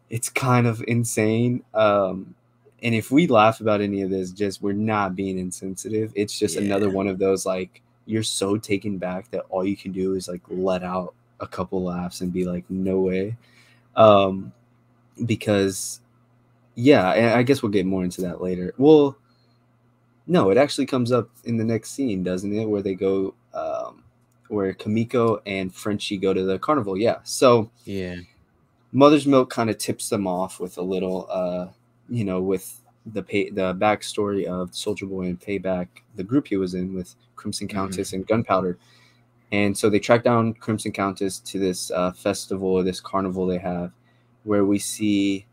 it's kind of insane. And if we laugh about any of this, just we're not being insensitive. It's just another one of those, like, you're so taken back that all you can do is like let out a couple laughs and be like, no way. Because yeah, and I guess we'll get more into that later. Well, no, it actually comes up in the next scene, doesn't it? Where they go, where Kamiko and Frenchie go to the carnival. Yeah. So Mother's Milk kind of tips them off with a little, with the backstory of Soldier Boy and Payback, the group he was in with Crimson Countess and Gunpowder. And so they track down Crimson Countess to this festival or this carnival they have, where we see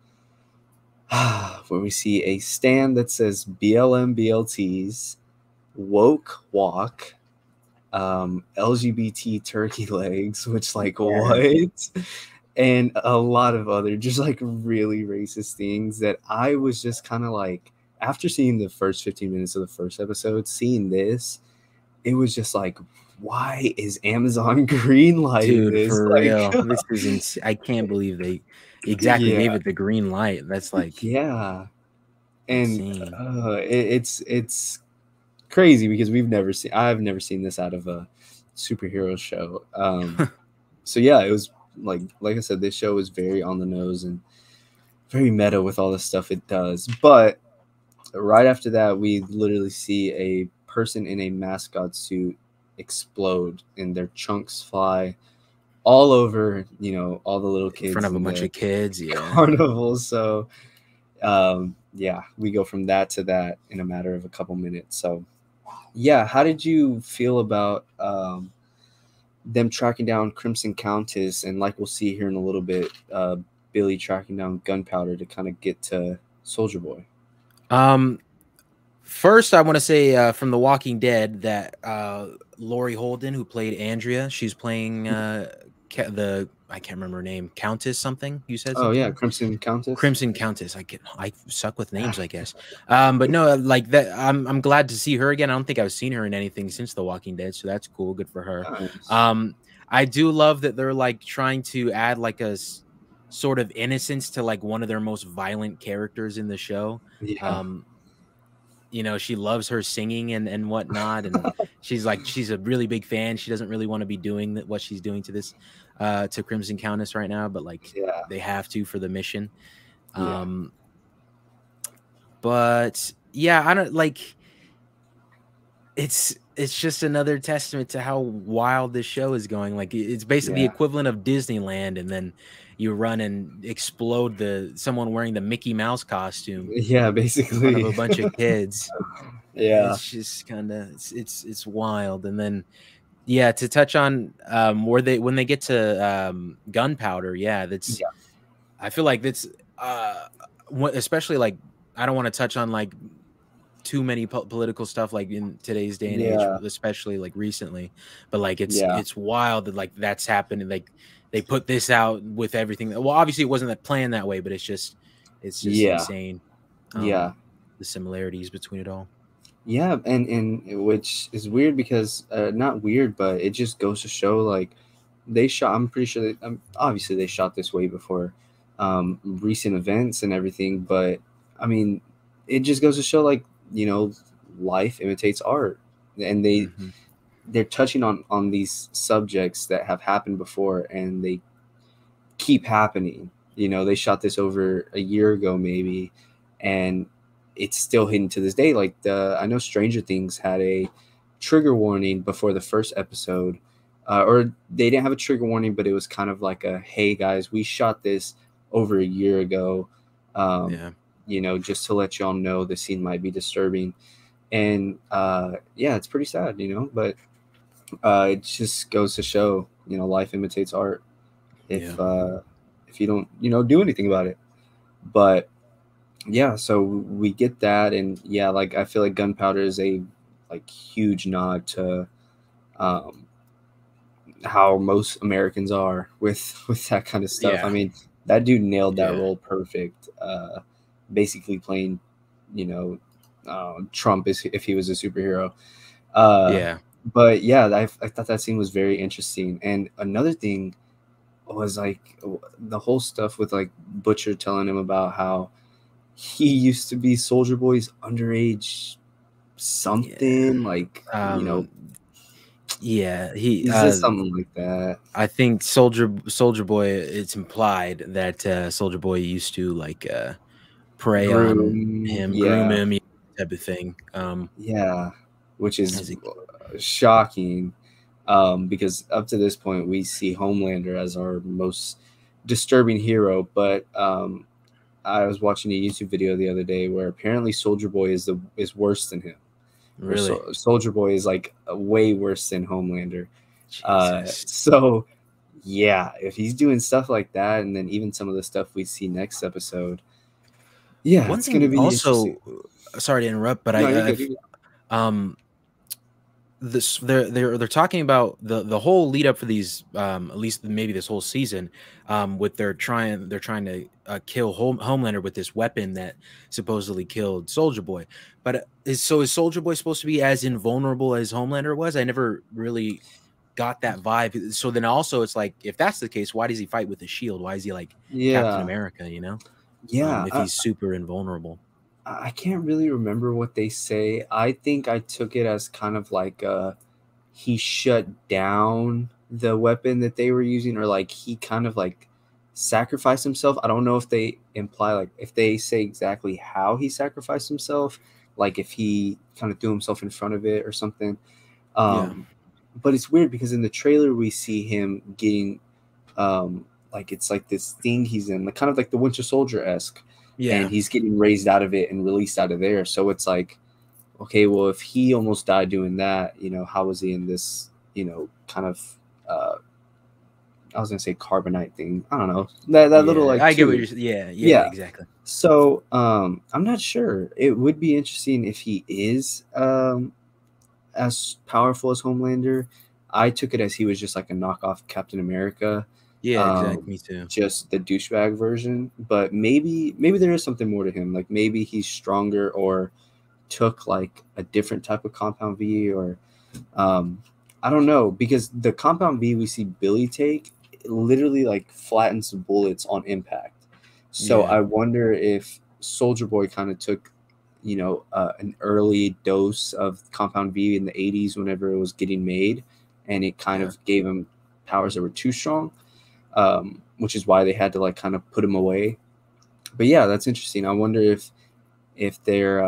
a stand that says BLM BLTs, woke walk, LGBT turkey legs, which like what? And a lot of other just like really racist things that I was just kind of like, after seeing the first 15 minutes of the first episode, seeing this, it was just like, why is Amazon greenlighting this? For like, real. This is insane. I can't believe they gave it the green light. That's like, and insane. It's crazy because I've never seen this out of a superhero show. So yeah, it was like I said, this show is very on the nose and very meta with all the stuff it does. But right after that, we literally see a person in a mascot suit explode and their chunks fly all over, all the little kids in front of a bunch of kids, carnival. So we go from that to that in a matter of a couple minutes. So yeah, how did you feel about them tracking down Crimson Countess, and like we'll see here in a little bit, Billy tracking down Gunpowder to kind of get to Soldier Boy? First, I want to say from The Walking Dead that Laurie Holden, who played Andrea, she's playing I can't remember her name, Countess something. You said something? Oh yeah, Crimson Countess. Crimson Countess. I suck with names, I guess. But no, like that. I'm glad to see her again. I don't think I've seen her in anything since The Walking Dead, so that's cool. Good for her. Nice. I do love that they're like trying to add like a sort of innocence to like one of their most violent characters in the show. Yeah. She loves her singing and whatnot, and she's a really big fan. She doesn't really want to be doing what she's doing to this to Crimson Countess right now, but like they have to for the mission. But yeah, I don't like. It's just another testament to how wild this show is going. Like it's basically the equivalent of Disneyland, and then you run and explode someone wearing the Mickey Mouse costume. Yeah, basically. In front of a bunch of kids. It's just kind of it's wild. And then to touch on when they get to Gunpowder, I feel like that's especially like I don't want to touch on like too many political stuff like in today's day and age, especially like recently, but like it's wild that like that's happening. Like they put this out with everything. Well, obviously it wasn't planned that way, but it's just insane. The similarities between it all. Yeah, and which is weird because not weird, but it just goes to show like I'm pretty sure obviously they shot this way before recent events and everything, but I mean it just goes to show like life imitates art, and they're touching on these subjects that have happened before and they keep happening. They shot this over a year ago maybe, and it's still hidden to this day. Like I know Stranger Things had a trigger warning before the first episode, or they didn't have a trigger warning, but it was kind of like a, hey guys, we shot this over a year ago. you know, just to let y'all know the scene might be disturbing. And yeah, it's pretty sad, you know, but it just goes to show, you know, life imitates art if you don't, you know, do anything about it. But yeah, so we get that, and yeah, like I feel like gunpowder is a like huge nod to um, how most Americans are with that kind of stuff. I mean, that dude nailed that role perfect. Basically playing, you know, Trump if he was a superhero. But yeah, I thought that scene was very interesting. And another thing was like the whole stuff with like Butcher telling him about how he used to be Soldier Boy's underage something, like, you know, he said something like that. I think Soldier Boy, it's implied that Soldier Boy used to like prey on him, groom him, type of thing. Yeah, which is shocking, because up to this point we see Homelander as our most disturbing hero, but I was watching a YouTube video the other day where apparently Soldier Boy is worse than him. Really, Soldier Boy is like way worse than Homelander. So yeah, if he's doing stuff like that, and then even some of the stuff we see next episode, yeah, it's going to be also. Sorry to interrupt, but they're talking about the whole lead up for these, at least maybe this whole season, with they're trying to kill Homelander with this weapon that supposedly killed Soldier Boy. But is Soldier Boy supposed to be as invulnerable as Homelander was? I never really got that vibe. So then also it's like, if that's the case, why does he fight with a shield? Why is he like Captain America, you know? If he's super invulnerable. I can't really remember what they say. I think I took it as kind of like he shut down the weapon that they were using, or like he kind of like sacrificed himself. I don't know if they imply, like if they say exactly how he sacrificed himself, like if he kind of threw himself in front of it or something. But it's weird because in the trailer we see him getting like it's like this thing he's in, like kind of like the Winter Soldier-esque. And he's getting raised out of it and released out of there. So it's like, okay, well, if he almost died doing that, you know, how was he in this, you know, kind of, I was going to say carbonite thing. I don't know. That little, like, I get what you're saying. Yeah, exactly. So I'm not sure. It would be interesting if he is as powerful as Homelander. I took it as he was just like a knockoff Captain America. Yeah, exactly. Me too. Just the douchebag version, but maybe there is something more to him. Like maybe he's stronger, or took like a different type of compound V, or I don't know, because the compound V we see Billy take literally like flattens bullets on impact. So I wonder if Soldier Boy kind of took, you know, an early dose of compound V in the 80s whenever it was getting made, and it kind of gave him powers that were too strong. Which is why they had to like kind of put him away. But yeah, that's interesting. I wonder if they're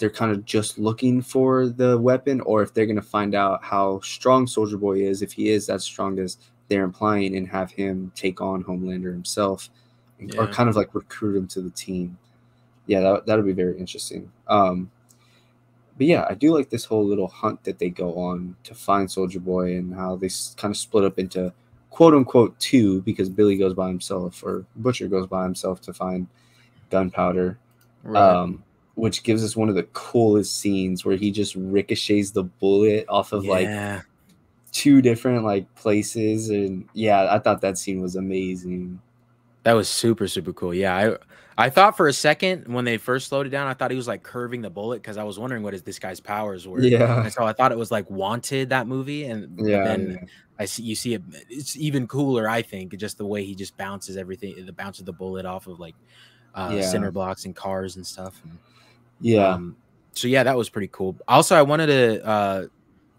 kind of just looking for the weapon, or if they're going to find out how strong Soldier Boy is, if he is that strong as they're implying, and have him take on Homelander himself, or kind of like recruit him to the team. Yeah, that would be very interesting. But yeah, I do like this whole little hunt that they go on to find Soldier Boy, and how they kind of split up into quote unquote two, because Billy goes by himself, or Butcher goes by himself to find gunpowder, which gives us one of the coolest scenes where he just ricochets the bullet off of like two different like places. And yeah, I thought that scene was amazing. That was super, super cool. Yeah, I thought for a second when they first slowed it down, I thought he was like curving the bullet, because I was wondering what this guy's powers were. Yeah. And so I thought it was like Wanted, that movie. And then you see it. It's even cooler, I think, just the way he just bounces everything, the bounce of the bullet off of like center blocks and cars and stuff. And, so yeah, that was pretty cool. Also, I wanted to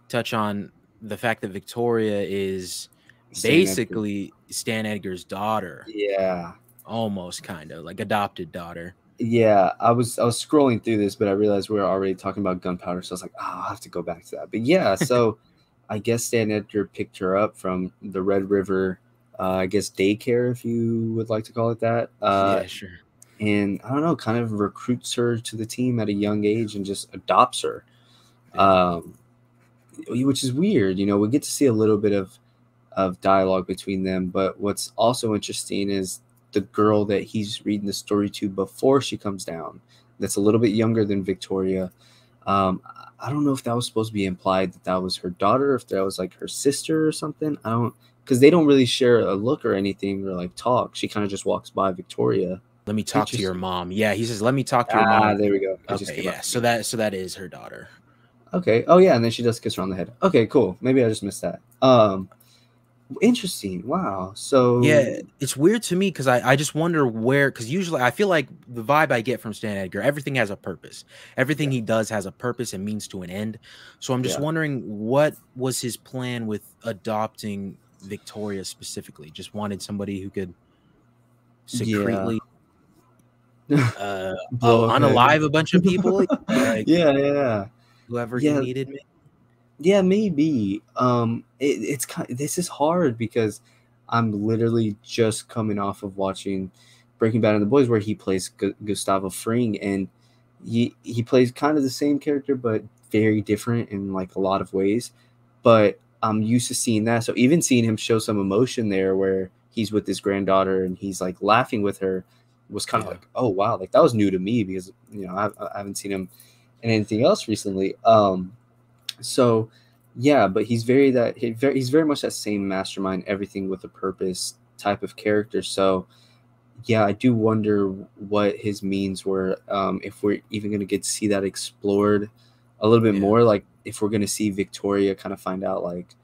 touch on the fact that Victoria is basically Stan Edgar's daughter. Yeah, almost, kind of like adopted daughter. Yeah, I was scrolling through this, but I realized we were already talking about gunpowder, so I was like, I'll have to go back to that. But yeah, so I guess Stan Edgar picked her up from the Red River, I guess daycare, if you would like to call it that. Yeah, sure. and I don't know, kind of recruits her to the team at a young age and just adopts her, which is weird. We get to see a little bit of dialogue between them, but what's also interesting is the girl that he's reading the story to before she comes down, that's a little bit younger than Victoria. I don't know if that was supposed to be implied that was her daughter, if that was like her sister or something. I don't, because they don't really share a look or anything or like talk. She kind of just walks by Victoria. Let me talk to your mom. Yeah, he says, let me talk to your mom. There we go. Okay, yeah. So that is her daughter. Okay. Oh yeah, and then she does kiss her on the head. Okay, cool. Maybe I just missed that. Interesting. Wow. So yeah, it's weird to me because I just wonder where, because usually I feel like the vibe I get from Stan Edgar, everything has a purpose. Everything he does has a purpose and means to an end. So I'm just wondering, what was his plan with adopting Victoria specifically? Just wanted somebody who could secretly unalive a bunch of people? Like, yeah. Whoever he needed, maybe? Yeah, maybe. It's kind of, this is hard because I'm literally just coming off of watching Breaking Bad and The Boys, where he plays Gustavo Fring, and he plays kind of the same character but very different in like a lot of ways. But I'm used to seeing that, so even seeing him show some emotion there, where he's with his granddaughter and he's like laughing with her, was kind of like, oh wow, like that was new to me because I haven't seen him in anything else recently. So, yeah, but he's very much that same mastermind, everything with a purpose type of character. So, yeah, I do wonder what his means were. If we're even going to get to see that explored a little bit more, like if we're going to see Victoria kind of find out, like,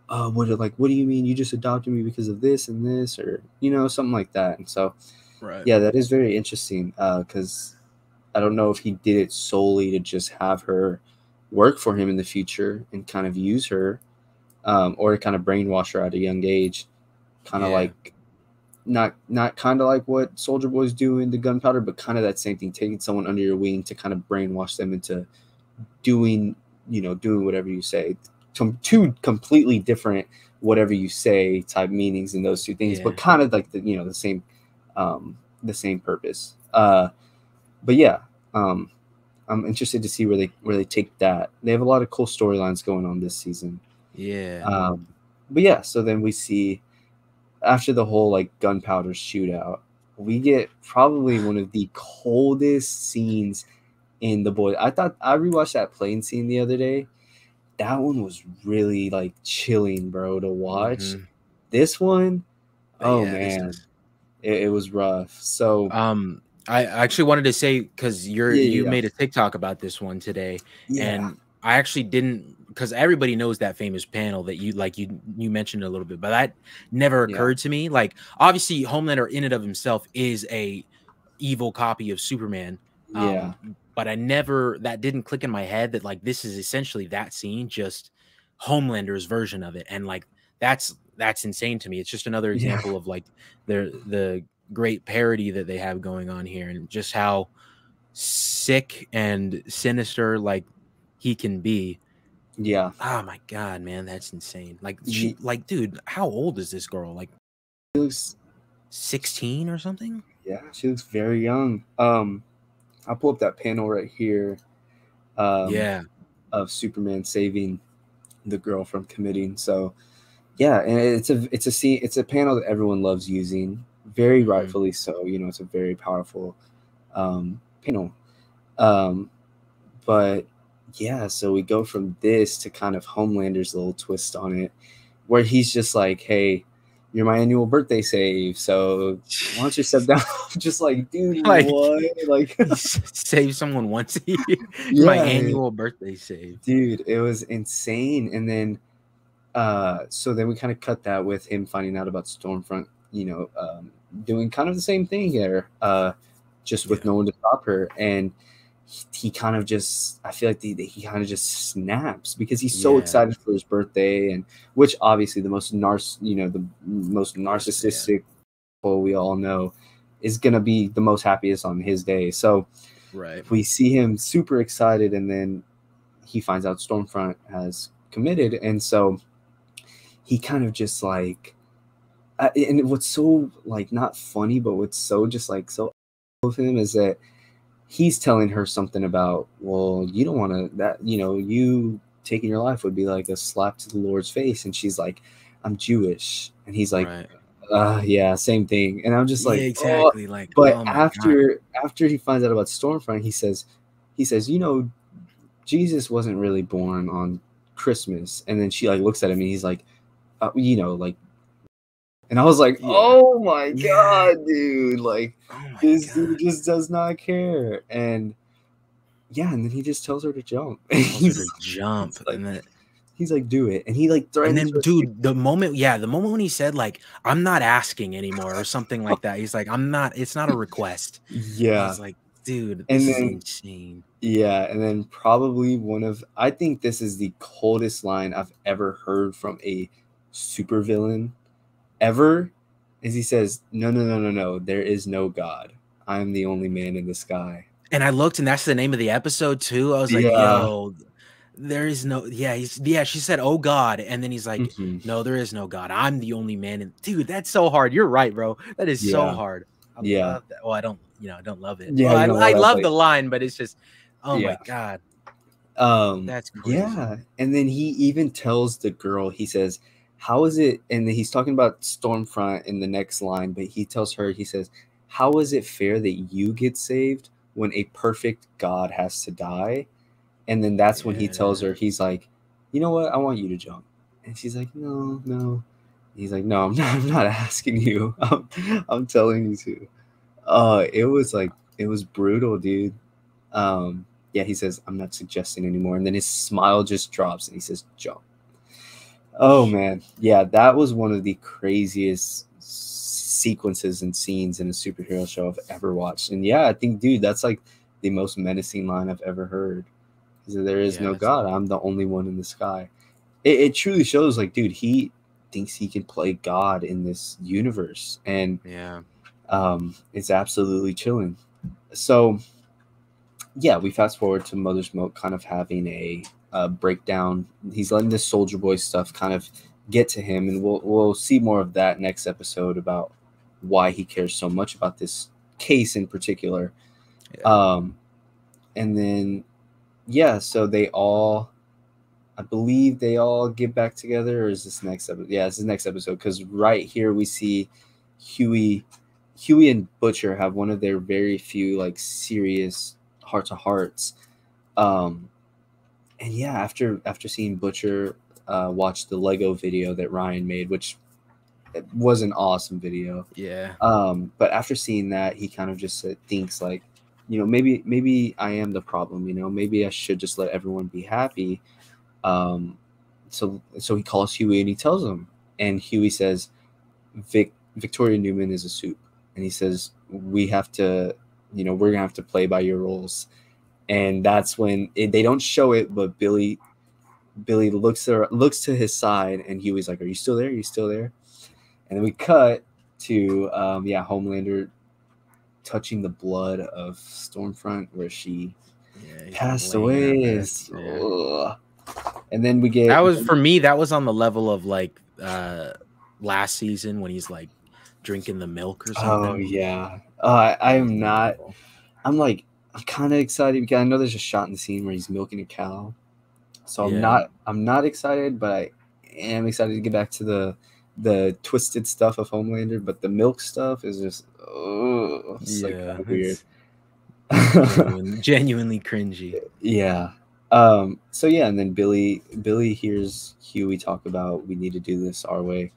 what do you mean you just adopted me because of this and this, or something like that. And so, yeah, that is very interesting because I don't know if he did it solely to just have her work for him in the future and kind of use her, or kind of brainwash her at a young age, kind of like not kind of like what Soldier Boy's do in the Gunpowder, but kind of that same thing, taking someone under your wing to kind of brainwash them into doing whatever you say. Two completely different whatever you say type meanings in those two things, but kind of like the same purpose. But yeah, I'm interested to see where they take that. They have a lot of cool storylines going on this season. Yeah. But yeah, so then we see, after the whole like Gunpowder shootout, we get probably one of the coldest scenes in The Boys. I rewatched that plane scene the other day. That one was really like chilling, bro, to watch. Mm-hmm. This one, man, it was rough. So I actually wanted to say, because you made a TikTok about this one today, and I actually didn't, because everybody knows that famous panel that you mentioned a little bit, but that never occurred to me. Like, obviously, Homelander in and of himself is a evil copy of Superman. But that didn't click in my head that like this is essentially that scene, just Homelander's version of it, and like that's insane to me. It's just another example of like the great parody that they have going on here, and just how sick and sinister like he can be. Oh my god, man, that's insane. Like dude, how old is this girl? Like, she looks 16 or something. Yeah, she looks very young. I'll pull up that panel right here. Of Superman saving the girl from committing. So yeah, and it's a panel that everyone loves using, very rightfully so. It's a very powerful panel. But yeah, so we go from this to kind of Homelander's little twist on it, where he's just like, hey, you're my annual birthday save, so why don't you step down? Just like, dude, like, what? Like, save someone once a year. My annual birthday save. Dude, it was insane. And then so then we kind of cut that with him finding out about Stormfront, doing kind of the same thing here, just with no one to stop her. And he kind of just, I feel like he kind of just snaps because he's so excited for his birthday, and which obviously the most narcissistic people we all know is gonna be the most happiest on his day. So we see him super excited, and then he finds out Stormfront has committed, and so he kind of just like, and what's so like not funny, but what's so just like so with him is that he's telling her something about, well, you don't want to, that, you know, you taking your life would be like a slap to the Lord's face. And she's like, I'm Jewish. And he's like, yeah, same thing. And I'm just like, exactly. oh. Like, but oh my God. after he finds out about Stormfront, he says, you know, Jesus wasn't really born on Christmas. And then she like looks at him and he's like, you know, like, and I was like, oh my God, dude, like, this dude just does not care. And yeah, and then he just tells her to jump. And then he's like, do it. And he like threatens. And then, dude, the moment when he said like, I'm not asking anymore or something like that, he's like, it's not a request. Yeah. I was like, dude, this is insane. Yeah, and then probably I think this is the coldest line I've ever heard from a supervillain ever, is he says, no, there is no God. I'm the only man in the sky. And I looked, and that's the name of the episode too. I was like, yo, there is no, she said, oh God. And then he's like, no, there is no God. I'm the only man. Dude, that's so hard. You're right, bro. That is so hard. I love that. Well, I don't love it. Yeah, well, I love the line, but it's just, oh my God. That's crazy. Yeah. And then he even tells the girl, he says, how is it? And then he's talking about Stormfront in the next line, but he tells her, he says, how is it fair that you get saved when a perfect God has to die? And then that's when he tells her, he's like, you know what? I want you to jump. And she's like, no. He's like, no, I'm not asking you. I'm telling you to. It was brutal, dude. Yeah, he says, I'm not suggesting anymore. And then his smile just drops and he says, jump. Oh man, yeah, that was one of the craziest sequences and scenes in a superhero show I've ever watched. And yeah, I think, dude, that's like the most menacing line I've ever heard. There is no God. I'm the only one in the sky. It truly shows, like, dude, he thinks he can play God in this universe, and it's absolutely chilling. So yeah, we fast forward to Mother's Milk kind of having a breakdown. He's letting this Soldier Boy stuff kind of get to him, and we'll see more of that next episode about why he cares so much about this case in particular. And then so I believe they all get back together, or is this next episode? Yeah, it's the next episode, because right here we see Huey and Butcher have one of their very few like serious heart-to-hearts. And yeah, after seeing Butcher watch the Lego video that Ryan made, which was an awesome video. Yeah. But after seeing that, he kind of just thinks like, you know, maybe I am the problem. You know, maybe I should just let everyone be happy. So he calls Huey and he tells him, and Huey says, Victoria Newman is a soup, and he says, we have to, you know, we're gonna have to play by your rules. And that's when they don't show it, but Billy looks to his side, and Huey's like, are you still there? Are you still there? And then we cut to Homelander touching the blood of Stormfront where she passed away. And then we get, that was, for me, that was on the level of like last season when he's like drinking the milk or something. Oh yeah. I'm kind of excited because I know there's a shot in the scene where he's milking a cow. So I'm not excited, but I am excited to get back to the twisted stuff of Homelander, but the milk stuff is just like kind of weird. Genuinely cringy. Yeah. So yeah, and then Billy hears Huey talk about, we need to do this our way,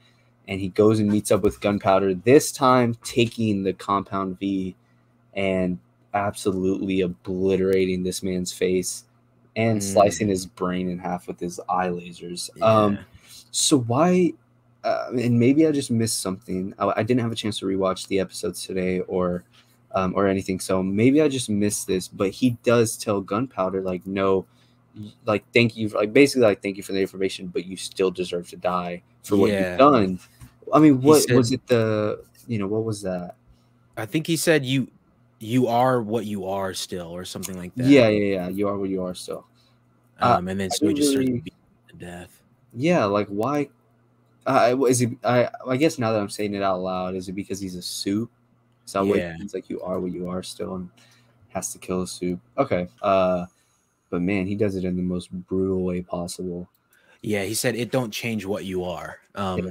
and he goes and meets up with Gunpowder, this time taking the Compound V and absolutely obliterating this man's face and slicing his brain in half with his eye lasers. So why and maybe I just missed something. I didn't have a chance to rewatch the episodes today or anything, so maybe I just missed this, but he does tell Gunpowder like, no, like, thank you, like basically like, thank you for the information, but you still deserve to die for what you've done. I mean, what was it, what was that? I think he said you are what you are still, or something like that. Yeah. You are what you are still. And then so he just starts beating to death. Yeah, like why? Is it? I guess now that I'm saying it out loud, is it because he's a soup? So he's like, you are what you are still, and has to kill a Soup. Okay. But man, he does it in the most brutal way possible. Yeah, he said it don't change what you are.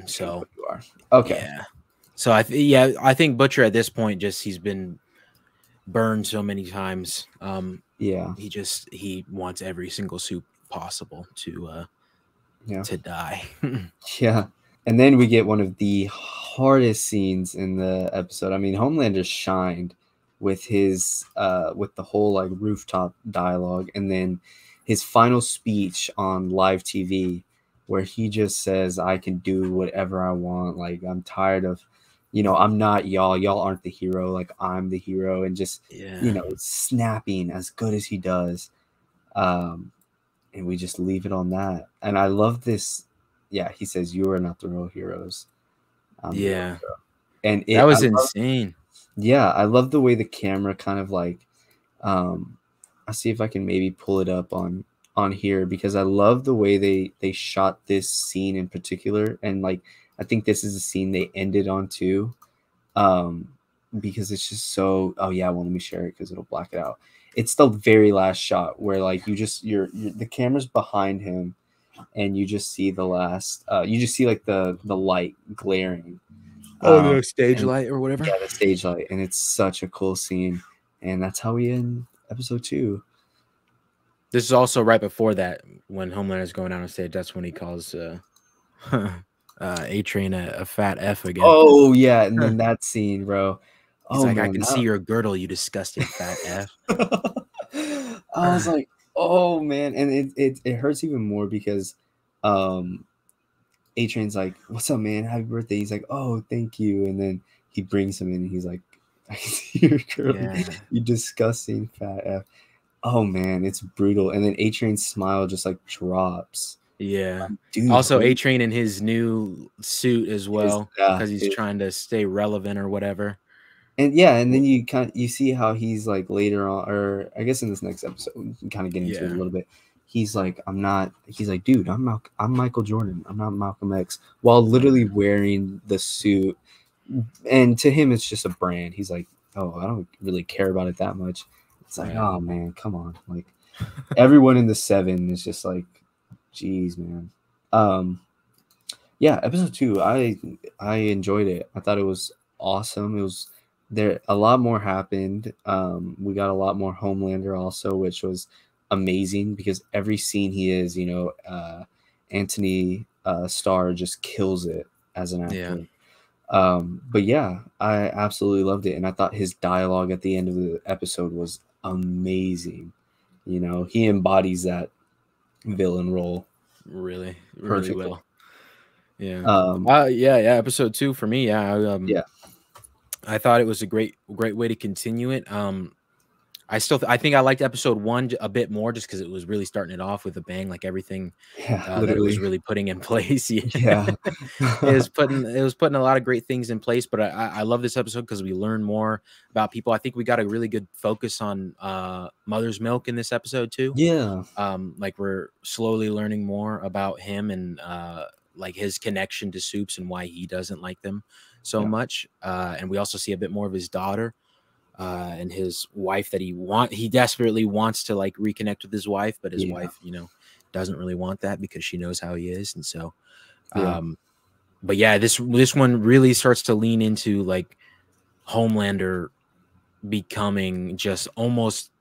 So what you are. Okay. Yeah. So I think Butcher at this point he's been burned so many times. He wants every single Soup possible to die. Yeah. And then we get one of the hardest scenes in the episode. I mean, Homelander shined with his with the whole like rooftop dialogue, and then his final speech on live TV where he just says, I can do whatever I want. Like, I'm tired of, I'm not y'all. Y'all aren't the hero. Like, I'm the hero. And just, snapping as good as he does. And we just leave it on that. And I love this. Yeah, he says, you are not the real heroes. And that was insane. I love the way the camera kind of like, I'll see if I can maybe pull it up on here, because I love the way they shot this scene in particular. And like, I think this is a scene they ended on too, because it's just so, let me share it because it'll black it out. It's the very last shot where like the camera's behind him, and you just see the last, you just see like the light glaring. The stage light or whatever. Yeah, the stage light, and it's such a cool scene, and that's how we end episode 2. This is also right before that, when Homelander's going out on stage. That's when he calls A-Train a fat F again. Oh yeah, and then that scene, bro. He's like, man, I can see your girdle, you disgusting fat F. I was like, oh man, and it hurts even more because A-Train's like, what's up, man? Happy birthday. He's like, oh, thank you. And then he brings him in, and he's like, I can see your girdle, you disgusting fat F. Oh man, it's brutal. And then A-Train's smile just like drops. Yeah. Dude, also A-Train in his new suit as well, because he's trying to stay relevant or whatever. And then you see how he's like later on, or I guess in this next episode, we can kind of get into it a little bit. He's like, dude, I'm Michael Jordan. I'm not Malcolm X, while literally wearing the suit. And to him, it's just a brand. He's like, oh, I don't really care about it that much. It's like, oh man, come on. Like, everyone in the 7 is just like, geez, man. Episode 2, I enjoyed it. I thought it was awesome. It was there. A lot more happened. We got a lot more Homelander also, which was amazing, because every scene he is, Anthony Starr just kills it as an actor. But yeah, I absolutely loved it, and I thought his dialogue at the end of the episode was amazing. He embodies that villain role really well. Episode 2 for me. I thought it was a great way to continue it. I think I liked episode 1 a bit more, just because it was really starting it off with a bang, like everything that it was really putting in place. It was putting a lot of great things in place. But I love this episode because we learn more about people. I think we got a really good focus on Mother's Milk in this episode too. Like, we're slowly learning more about him, and like his connection to Soups and why he doesn't like them so much. And we also see a bit more of his daughter. And his wife that he desperately wants to like reconnect with his wife, but his wife, doesn't really want that because she knows how he is. And so, but yeah, this one really starts to lean into like Homelander becoming just almost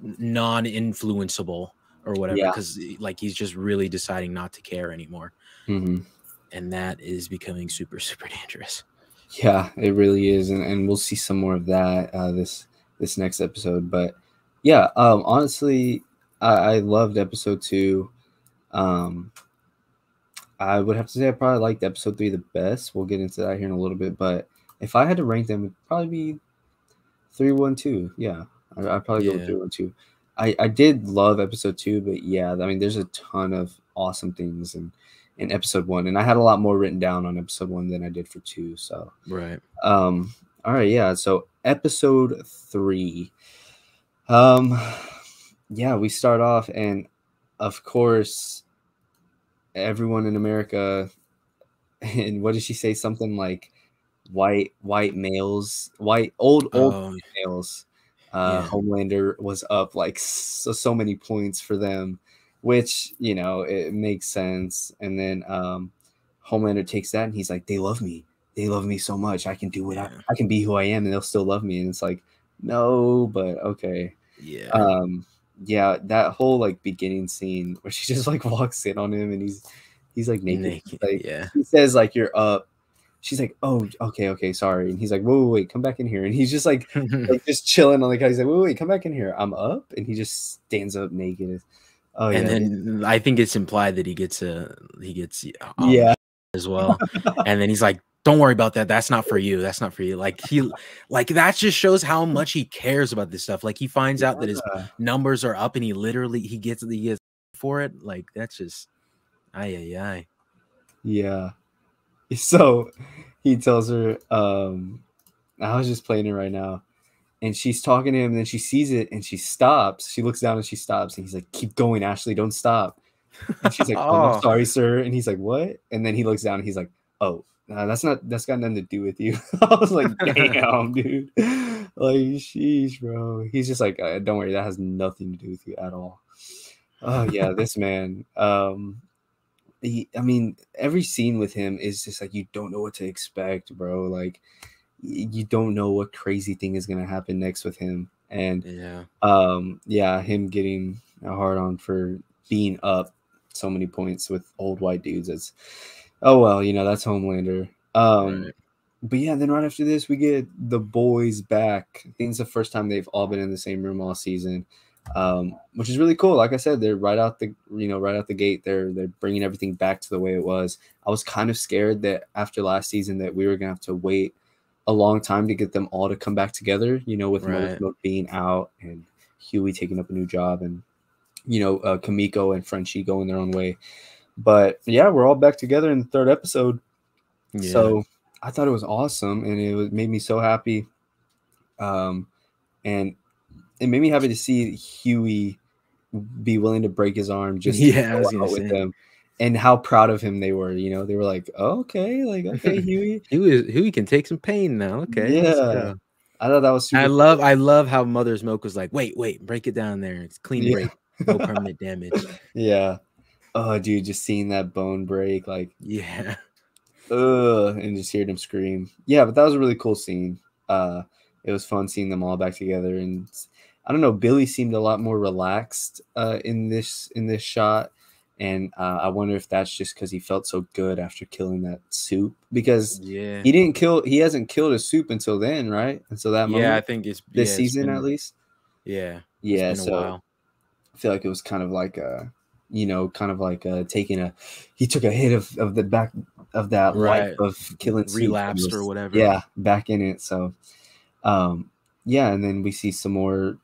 non-influenceable or whatever, because like he's just really deciding not to care anymore. And that is becoming super, super dangerous. Yeah, it really is, and we'll see some more of that this next episode. But yeah, honestly, I loved episode 2. I would have to say I probably liked episode 3 the best. We'll get into that here in a little bit. But if I had to rank them, it'd probably be 3, 1, 2. Yeah, I'd probably go with 3, 1, 2. I did love episode 2, but yeah, I mean, there's a ton of awesome things in episode 1, and I had a lot more written down on episode 1 than I did for 2. So all right, yeah. So episode 3, we start off, and of course, everyone in America, and what did she say? Something like, white males, old Oh, males. yeah. Homelander was up like so many points for them, which, you know, it makes sense. And then Homelander takes that and he's like, they love me. They love me so much. I can do what Yeah. I can be who I am and they'll still love me. And it's like, no, but okay. Yeah. Yeah, that whole like beginning scene where she just like walks in on him and he's like naked. Like Yeah. he says like you're up. She's like, oh, okay, sorry. And he's like, wait, come back in here. And he's just like just chilling on the couch. He's like, wait, come back in here. I'm up. And he just stands up naked. Oh And yeah. then I think it's implied that he gets Yeah. as well. And then he's like, don't worry about that. That's not for you. That's not for you. Like that just shows how much he cares about this stuff. Like he finds out that his numbers are up and he gets for it. Like that's just aye. Yeah. So he tells her, I was just playing it right now. And she's talking to him, and then she sees it and she stops. She looks down and she stops. And he's like, keep going, Ashley, don't stop. And she's like, oh, I'm sorry, sir. And he's like, what? And then he looks down and he's like, oh, that's got nothing to do with you. I was like, damn, dude. Like, sheesh, bro. He's just like, don't worry, that has nothing to do with you at all. Oh yeah, this man. I mean, every scene with him is just like you don't know what to expect, bro. Like you don't know what crazy thing is gonna happen next with him. And him getting a hard on for being up so many points with old white dudes. It's oh well, you know, that's Homelander. Right. But yeah, then right after this we get the boys back. I think it's the first time they've all been in the same room all season. Which is really cool. Like I said, they're right out the gate. They're bringing everything back to the way it was. I was kind of scared that after last season that we were gonna have to wait a long time to get them all to come back together. You know, with Mother Smoke being out and Huey taking up a new job, and you know, Kamiko and Frenchie going their own way. But yeah, we're all back together in the third episode. Yeah. So I thought it was awesome, and it made me so happy. And it made me happy to see Huey be willing to break his arm just to go out with them, and how proud of him they were. You know, they were like, oh, okay, Huey. Huey can take some pain now. Okay, yeah. I thought that was super. I love how Mother's Milk was like, wait, break it down there. It's clean break, no permanent damage. Yeah. Oh, dude, just seeing that bone break, like, yeah. And just hearing him scream. Yeah, but that was a really cool scene. It was fun seeing them all back together, and I don't know, Billy seemed a lot more relaxed in this shot, and I wonder if that's just because he felt so good after killing that soup, because he hasn't killed a soup until then, right? And so that moment, I think it's this season at least. Yeah. So a while. I feel like it was kind of like he took a hit of the back of that life of killing relapsed or whatever. Yeah, back in it. So and then we see some more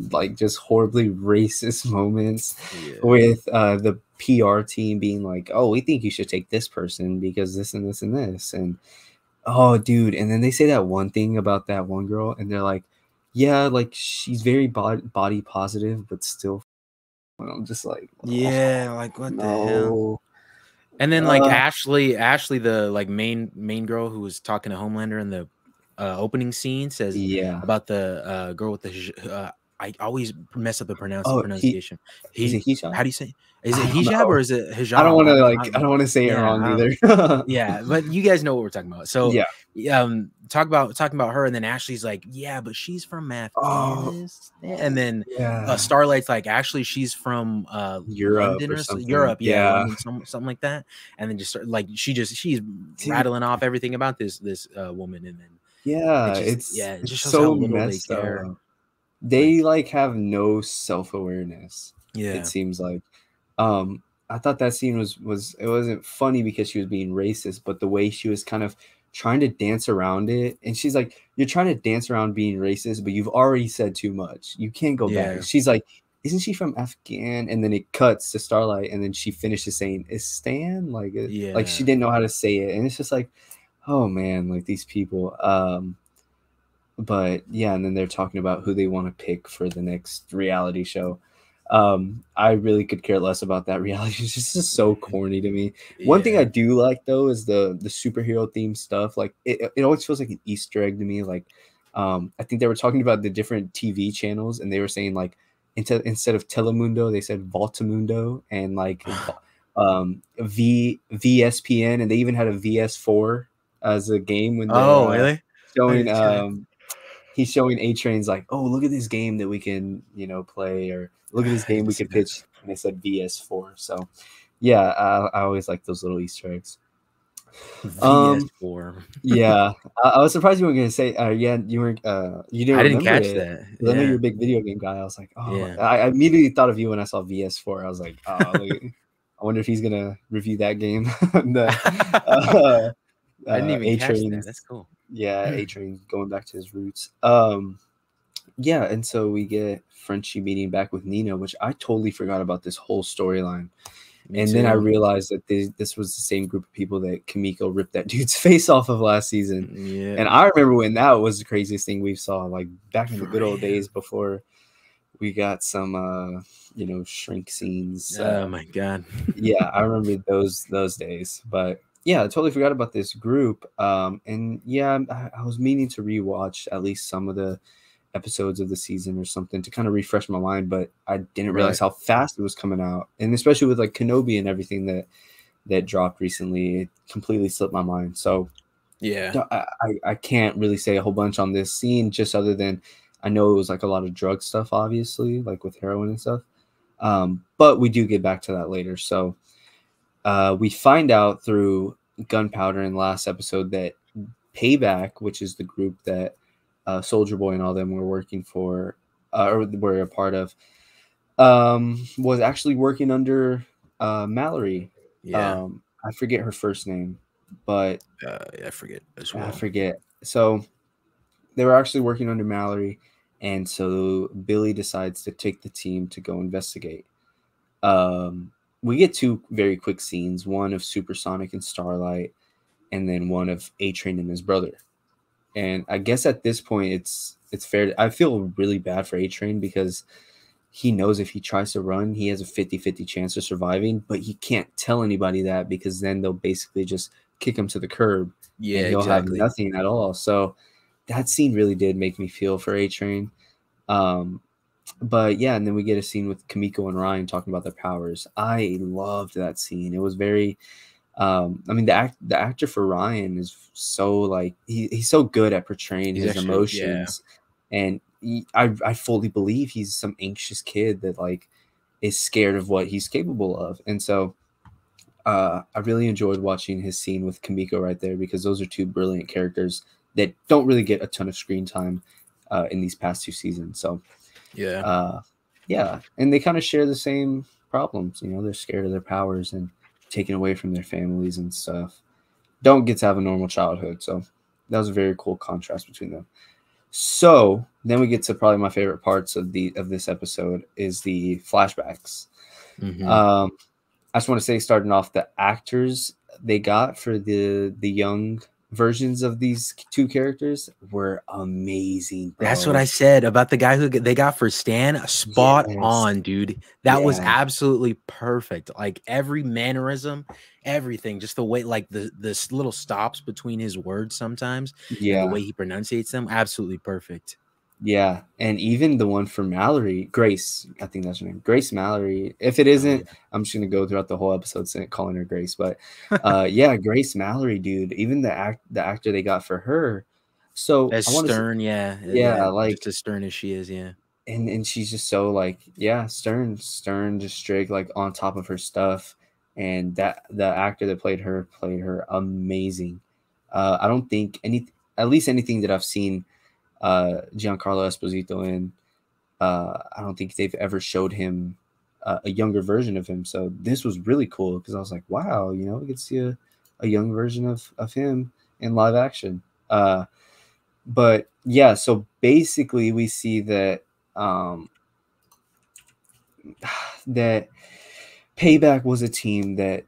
like just horribly racist moments with the PR team being like, oh, we think you should take this person because this and this and this, and oh dude, and then they say that one thing about that one girl and they're like, yeah, like she's very body positive but still, and I'm just like, like what the hell. And then like Ashley, the like main girl who was talking to Homelander in the opening scene, says about the girl with the I always mess up the pronunciation. Is it hijab? How do you say? Is it hijab or is it hijab? I don't want to say it wrong either. Yeah, but you guys know what we're talking about. So talking about her, and then Ashley's like, yeah, but she's from Afghanistan, and then Starlight's like, actually, she's from Europe London or something. Europe, London, something like that. And then just like she's rattling off everything about this woman, and then it just shows so how little messed they care. up. They like have no self-awareness. It seems like. I thought that scene was it wasn't funny because she was being racist, but the way she was kind of trying to dance around it, and she's like, you're trying to dance around being racist, but you've already said too much. You can't go back. She's like, isn't she from Afghan? And then it cuts to Starlight, and then she finishes saying, is Stan? Like, like she didn't know how to say it, and it's just like, oh man, like these people. But yeah, and then they're talking about who they want to pick for the next reality show. I really could care less about that reality. It's just so corny to me. One thing Yeah. I do like though is the superhero themed stuff. Like it always feels like an Easter egg to me. Like I think they were talking about the different TV channels, and they were saying like instead of Telemundo, they said Voltamundo, and like VSPN, and they even had a VS4 as a game when they're Oh, really? showing he's showing A-Train's like, oh, look at this game that we can, play, or look at this I game didn't we see could that. pitch. And they said VS4. So, yeah, I always like those little Easter eggs. VS4. Yeah, I was surprised you weren't going to say, yeah, you didn't I didn't remember catch it. that. 'Cause I know you're Yeah. a big video game guy. I was like, oh, Yeah. I immediately thought of you when I saw VS4. I was like, oh, I wonder if he's going to review that game. The, I didn't even catch that. That's A-Train's, cool. yeah, A-Train going back to his roots. Yeah, and so we get Frenchie meeting back with Nina, which I totally forgot about this whole storyline. Me And then I too. realized that this was the same group of people that Kimiko ripped that dude's face off of last season. Yeah. And I remember when that was the craziest thing we saw, like back in the For good old real. days before we got some shrink scenes. Oh my god. Yeah, I remember those days. But yeah, I totally forgot about this group. And yeah, I was meaning to rewatch at least some of the episodes of the season or something to kind of refresh my mind, but I didn't realize how fast it was coming out, and especially with like Kenobi and everything that dropped recently, it completely slipped my mind. So Yeah. I can't really say a whole bunch on this scene, just other than I know it was like a lot of drug stuff, obviously, like with heroin and stuff. But we do get back to that later. So we find out through Gunpowder in the last episode that Payback, which is the group that Soldier Boy and all them were working for, or were a part of, was actually working under Mallory. Yeah. I forget her first name, but I forget as well. I forget. So they were actually working under Mallory, and so Billy decides to take the team to go investigate. We get two very quick scenes, one of Supersonic and Starlight, and then one of A-Train and his brother. And I guess at this point, it's fair. I feel really bad for A-Train because he knows if he tries to run, he has a 50-50 chance of surviving, but he can't tell anybody that because then they'll basically just kick him to the curb. Yeah, and he'll exactly. have nothing at all. So that scene really did make me feel for A-Train. But yeah, and then we get a scene with Kimiko and Ryan talking about their powers. I loved that scene. It was very I mean, the actor for Ryan is so like he's so good at portraying his emotions, and I fully believe he's some anxious kid that like is scared of what he's capable of, and so I really enjoyed watching his scene with Kimiko right there because those are two brilliant characters that don't really get a ton of screen time in these past two seasons. So yeah, and they kind of share the same problems. They're scared of their powers and taken away from their families and stuff, don't get to have a normal childhood. So that was a very cool contrast between them. So then we get to probably my favorite parts of this episode is the flashbacks. I just want to say, starting off, the actors they got for the young versions of these two characters were amazing, bro. That's what I said about the guy who they got for Stan. Spot on, dude. That was absolutely perfect. Like every mannerism, everything, just the way, like the little stops between his words sometimes, and the way he pronunciates them, absolutely perfect. Yeah, and even the one for Mallory, Grace, I think that's her name, Grace Mallory. If it isn't, I'm just gonna go throughout the whole episode calling her Grace. But yeah, Grace Mallory, dude. Even the actor they got for her, so as stern, yeah, like just as stern as she is, yeah. And she's just so like, yeah, stern, just strict, like on top of her stuff. And that the actor that played her amazing. I don't think at least anything that I've seen Giancarlo Esposito in, I don't think they've ever showed him a younger version of him. So this was really cool because I was like, wow, we get to see a young version of him in live action. But yeah, so basically we see that that Payback was a team that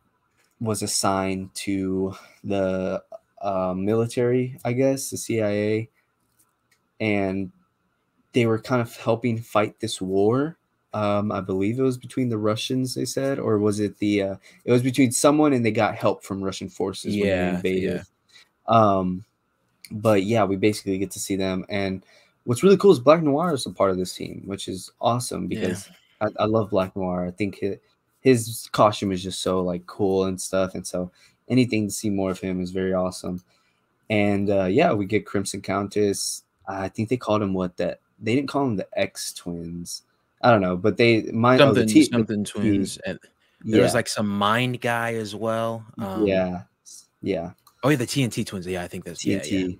was assigned to the military, I guess, the CIA, and they were kind of helping fight this war I believe it was between the Russians, they said, or was it the it was between someone and they got help from Russian forces when they invaded. But yeah, we basically get to see them, and what's really cool is Black Noir is a part of this team, which is awesome because I love Black Noir. I think his costume is just so like cool and stuff, and so anything to see more of him is very awesome. And yeah, we get Crimson Countess. I think they called him they didn't call him the X twins. I don't know, but something twins. And there was like some mind guy as well. Yeah. Oh yeah, the TNT twins. Yeah, I think that's TNT.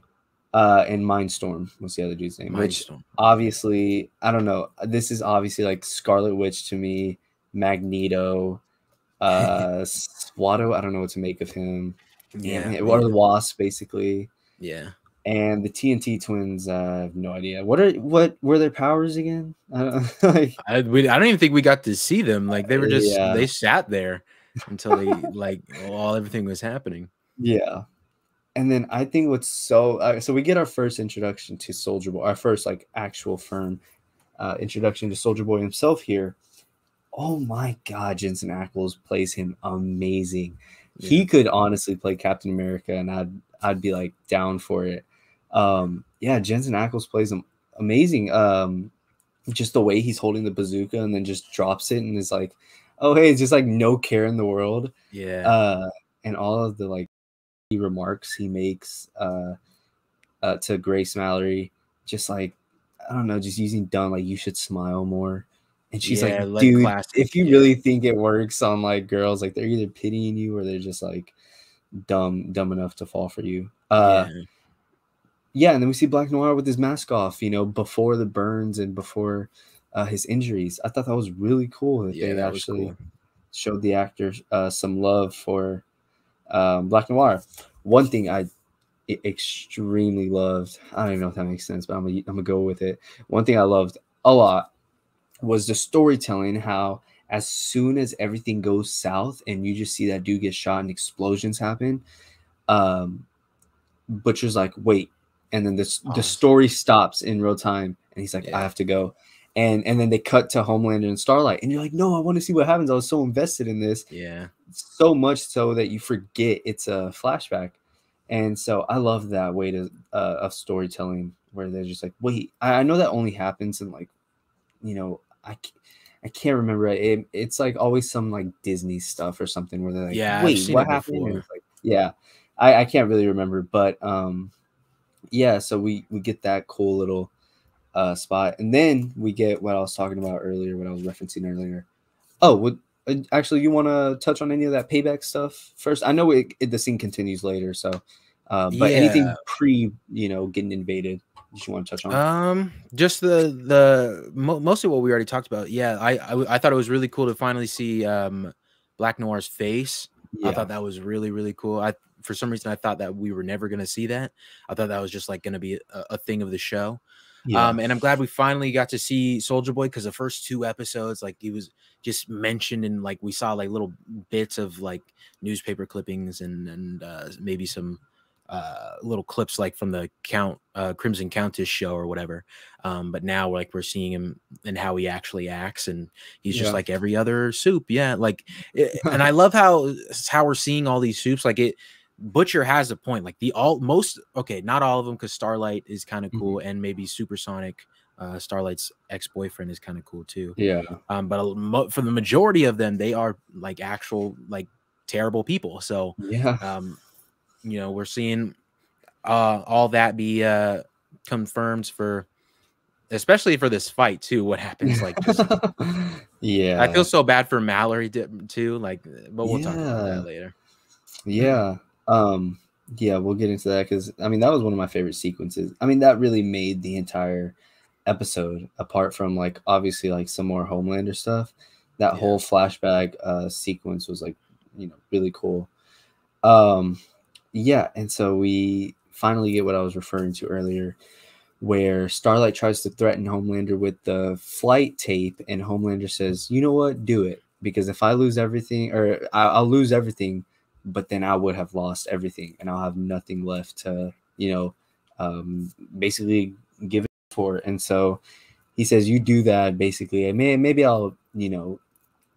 And Mindstorm was the other dude's name. Which obviously, I don't know. This is obviously like Scarlet Witch to me, Magneto, Swatto. I don't know what to make of him. Yeah, what are the Wasp basically? Yeah. And the TNT twins, I have no idea. What were their powers again? I don't like. I don't even think we got to see them. Like they were just they sat there until they like while everything was happening. Yeah. And then I think what's so we get our first introduction to Soldier Boy, our first like actual firm introduction to Soldier Boy himself here. Oh my God, Jensen Ackles plays him amazing. Yeah. He could honestly play Captain America, and I'd be like down for it. Yeah, Jensen Ackles plays him amazing. Just the way he's holding the bazooka and then just drops it and is like, oh hey, it's just like no care in the world. Yeah. And all of the like remarks he makes to Grace Mallory, just like, I don't know, just using dumb, like, you should smile more. And she's like, dude, classic, if you really think it works on like girls, like they're either pitying you or they're just like dumb enough to fall for you. Yeah, and then we see Black Noir with his mask off, you know, before the burns and before his injuries. I thought that was really cool that they actually showed the actors some love for Black Noir. One thing I extremely loved, I don't even know if that makes sense, but I'm gonna go with it. One thing I loved a lot was the storytelling, how as soon as everything goes south and you just see that dude get shot and explosions happen, Butcher's like, wait, and then the story stops in real time and he's like, I have to go. And then they cut to Homelander and Starlight, and you're like, no, I want to see what happens. I was so invested in this. Yeah. So much so that you forget it's a flashback. And so I love that way of storytelling where they're just like, wait, I know that only happens in like, you know, I can't remember it. It's like always some like Disney stuff or something where they're like, wait, what happened? And it's like, I can't really remember, but yeah, so we get that cool little spot, and then we get what I was talking about earlier, what I was referencing earlier. Oh, actually, you want to touch on any of that payback stuff first? I know the scene continues later, so but anything pre, you know, getting invaded you want to touch on? Just the mostly what we already talked about. Yeah, I thought it was really cool to finally see Black Noir's face. I thought that was really, really cool. For some reason I thought that we were never going to see that. I thought that was just like going to be a thing of the show. And I'm glad we finally got to see Soldier Boy, because the first 2 episodes, like, he was just mentioned, and like we saw like little bits of like newspaper clippings and maybe some little clips like from the Crimson Countess show or whatever. But now like we're seeing him and how he actually acts, and he's just like every other soup. Like and I love how we're seeing all these soups. Like Butcher has a point. Like not all of them, because Starlight is kind of cool, and maybe Supersonic, Starlight's ex-boyfriend, is kind of cool too. But for the majority of them, they are like actual like terrible people. So you know, we're seeing all that be confirmed for, especially for this fight too. What happens? Like, just, I feel so bad for Mallory too. Like, but we'll talk about that later. We'll get into that, because I mean that was one of my favorite sequences. I mean, that really made the entire episode, apart from like obviously like some more Homelander stuff. That whole flashback sequence was like, you know, really cool. And so we finally get what I was referring to earlier, where Starlight tries to threaten Homelander with the flight tape, and Homelander says, you know what, do it, because if I lose everything, or I'll lose everything, but then I would have lost everything, and I'll have nothing left to, you know, basically give it for. And so he says, you do that basically, and maybe I'll, you know,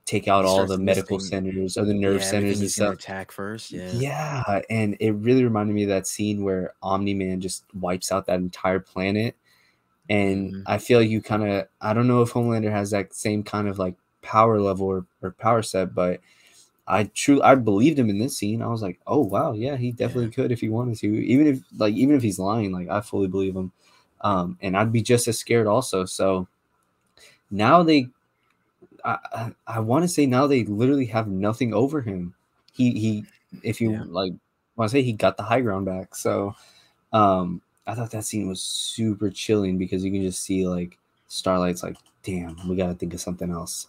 take out He all starts the medical listing, centers or the yeah, nerve everything centers and he's gonna stuff. attack first. Yeah. Yeah, and it really reminded me of that scene where Omni-Man just wipes out that entire planet. And I feel like you kind of, I don't know if Homelander has that same kind of like power level or power set, but I believed him in this scene. I was like, oh wow, yeah, he definitely could if he wanted to. Even if he's lying, like I fully believe him. And I'd be just as scared also. So now I want to say now they literally have nothing over him. He if you like want to say he got the high ground back. So I thought that scene was super chilling because you can just see like Starlight's like, damn, we got to think of something else.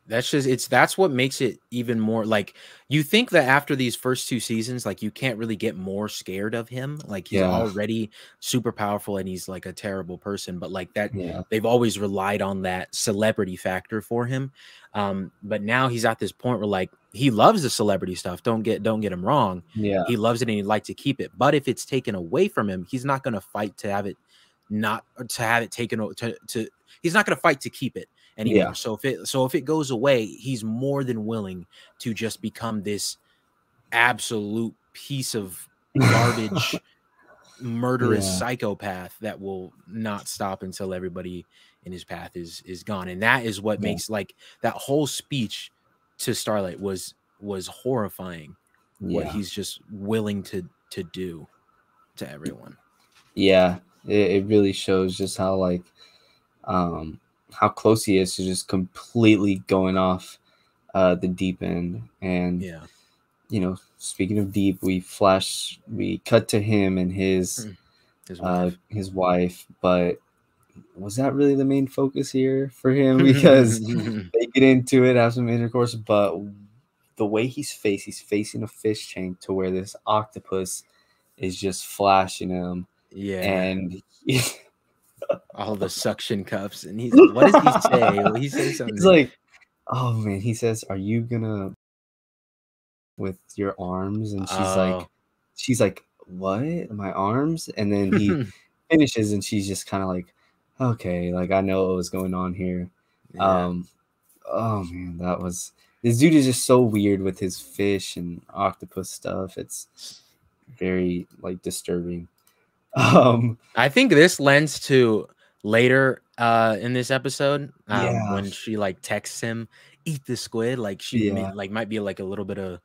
That's what makes it even more like, you think that after these first 2 seasons, like you can't really get more scared of him. Like he's already super powerful and he's like a terrible person, but like that, they've always relied on that celebrity factor for him. But now he's at this point where like he loves the celebrity stuff. Don't get him wrong. Yeah. He loves it and he'd like to keep it. But if it's taken away from him, he's not going to fight to have it taken to he's not going to fight to keep it anymore. Yeah. So if it goes away, he's more than willing to just become this absolute piece of garbage murderous psychopath that will not stop until everybody in his path is gone. And that is what makes like that whole speech to Starlight was horrifying. What he's just willing to do to everyone. Yeah, it really shows just how like how close he is to just completely going off the deep end. And you know, speaking of deep, we cut to him and his wife, but was that really the main focus here for him? Because they get into it, have some intercourse, but the way he's facing a fish tank to where this octopus is just flashing him. And all the suction cups, and he's like, what does he say? Well, he says something. He's like, oh man, he says, are you gonna with your arms? And she's like, what? My arms? And then he finishes and she's just kind of like, okay, like I know what was going on here. Oh man, this dude is just so weird with his fish and octopus stuff. It's very like disturbing. I think this lends to later in this episode when she like texts him, eat the squid, like she like might be like a little bit of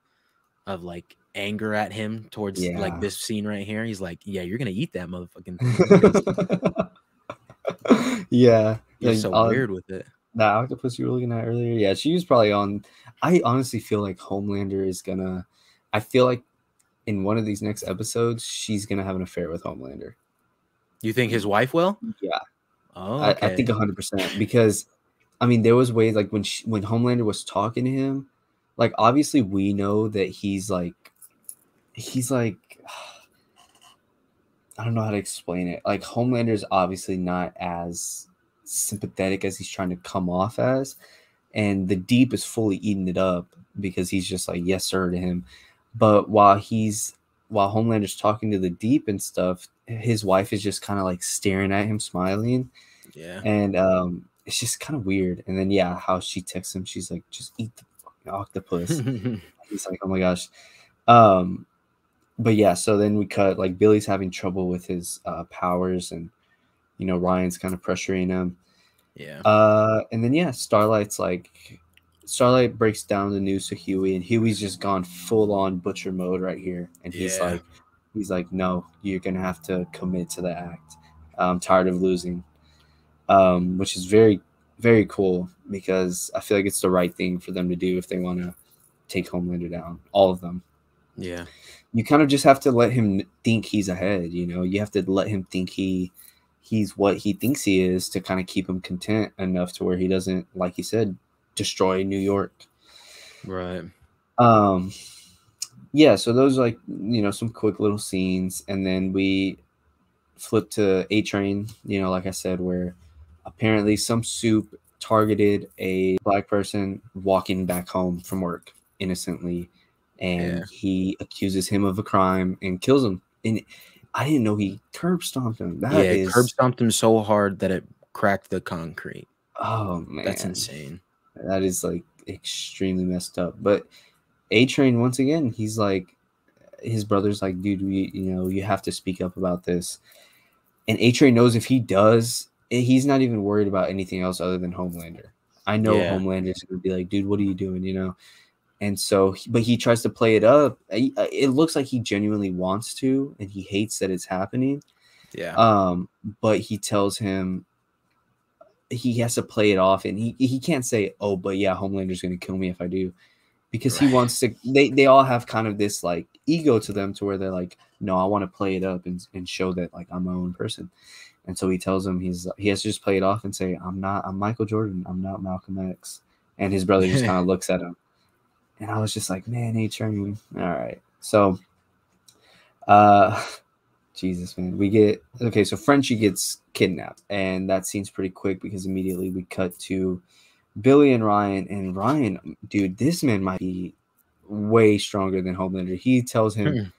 like anger at him towards like this scene right here. He's like, yeah, you're gonna eat that motherfucking thing. You're like, so weird with it. That octopus you were looking at earlier, yeah, she was probably on. I honestly feel like Homelander is gonna, I feel like in one of these next episodes she's gonna have an affair with Homelander. You think his wife will? Yeah. Oh, okay. I think 100%, because I mean there was ways like when Homelander was talking to him, like obviously we know that he's like I don't know how to explain it. Like Homelander's obviously not as sympathetic as he's trying to come off as, and the Deep is fully eating it up because he's just like yes sir to him. But while Homelander's talking to the Deep and stuff, his wife is just kind of like staring at him smiling. And it's just kind of weird. And then how she texts him, she's like, just eat the fucking octopus. He's like, oh my gosh. But so then we cut, like Billy's having trouble with his powers, and you know Ryan's kind of pressuring him. And then Starlight breaks down the news to Huey, and Huey's just gone full on butcher mode right here. And he's like, no, you're gonna have to commit to the act. I'm tired of losing. Which is very, very cool, because I feel like it's the right thing for them to do if they want to take Homelander down, all of them. You kind of just have to let him think he's ahead, you know. You have to let him think he's what he thinks he is, to kind of keep him content enough to where he doesn't, like he said, destroy New York. Right. So those are like, you know, some quick little scenes, and then we flip to A-Train, you know, like I said, where apparently some soup targeted a black person walking back home from work innocently, and he accuses him of a crime and kills him. And I didn't know he curb stomped him. Curb stomped him so hard that it cracked the concrete. Oh man, that's insane. That is like extremely messed up. But A-Train, once again, he's like, his brother's like, dude, you have to speak up about this. And A-Train knows if he does, he's not even worried about anything else other than Homelander. I know Homelander's gonna be like, dude, what are you doing? You know. And so, but he tries to play it up. It looks like he genuinely wants to, and he hates that it's happening. Yeah. But he tells him he has to play it off, and he can't say, oh, but yeah, Homelander's going to kill me if I do, because he wants to. They all have kind of this like ego to them, to where they're like, no, I want to play it up and show that like I'm my own person. And so he tells him he has to just play it off and say, I'm Michael Jordan. I'm not Malcolm X. And his brother just kind of looks at him. And I was just like, man, A-Train. All right. So, Jesus, man. So Frenchie gets kidnapped. And that scene's pretty quick because immediately we cut to Billy and Ryan. And Ryan, dude, this man might be way stronger than Homelander. He tells him,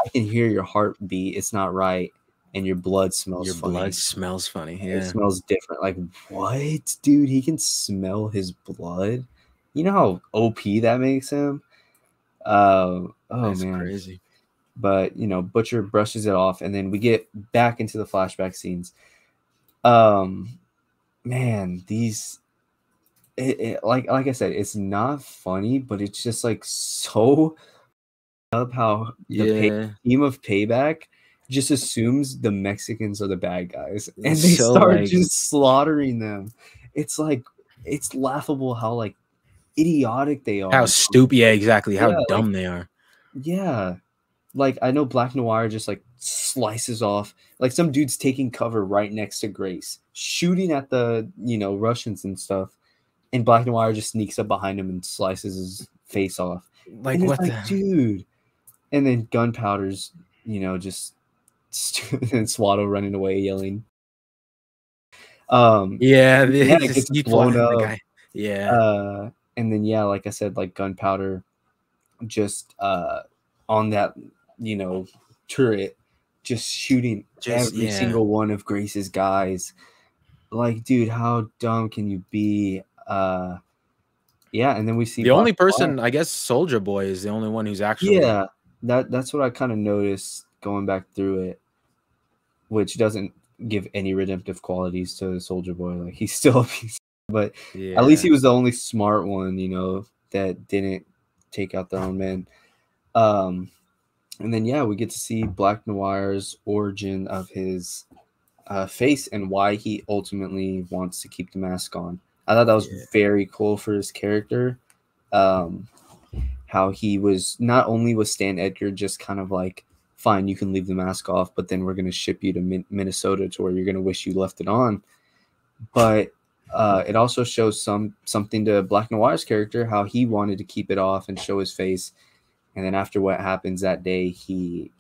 I can hear your heartbeat. It's not right. And your blood smells funny. Your blood smells funny. Yeah. It smells different. Like, what? Dude, he can smell his blood? You know how OP that makes him? That's man. Crazy. But, Butcher brushes it off, and then we get back into the flashback scenes. Man, these... like I said, it's not funny, but it's just, like, so up how the team of Payback just assumes the Mexicans are the bad guys, and they start just slaughtering them. It's like, it's laughable how like idiotic they are. How stupid, exactly. How dumb they are. Yeah, like I know Black Noir just like slices off, like some dude's taking cover right next to Grace, shooting at the Russians and stuff, and Black Noir just sneaks up behind him and slices his face off. Like, what the dude? And then Gunpowder's just and Swatto running away yelling. It gets blown up. The guy. And then like I said, like Gunpowder just on that turret, just shooting every single one of Grace's guys. Like, dude, how dumb can you be? And then we see the only person, I guess, Soldier Boy is the only one who's actually that's what I kind of noticed going back through it, which doesn't give any redemptive qualities to Soldier Boy. Like, he's still a piece, but at least he was the only smart one, that didn't take out their own men. And then we get to see Black Noir's origin of his face and why he ultimately wants to keep the mask on. I thought that was very cool for his character. How he was, not only was Stan Edgar just kind of like, fine, you can leave the mask off, but then we're going to ship you to Minnesota to where you're going to wish you left it on. But it also shows something to Black Noir's character, how he wanted to keep it off and show his face. And then after what happens that day, he,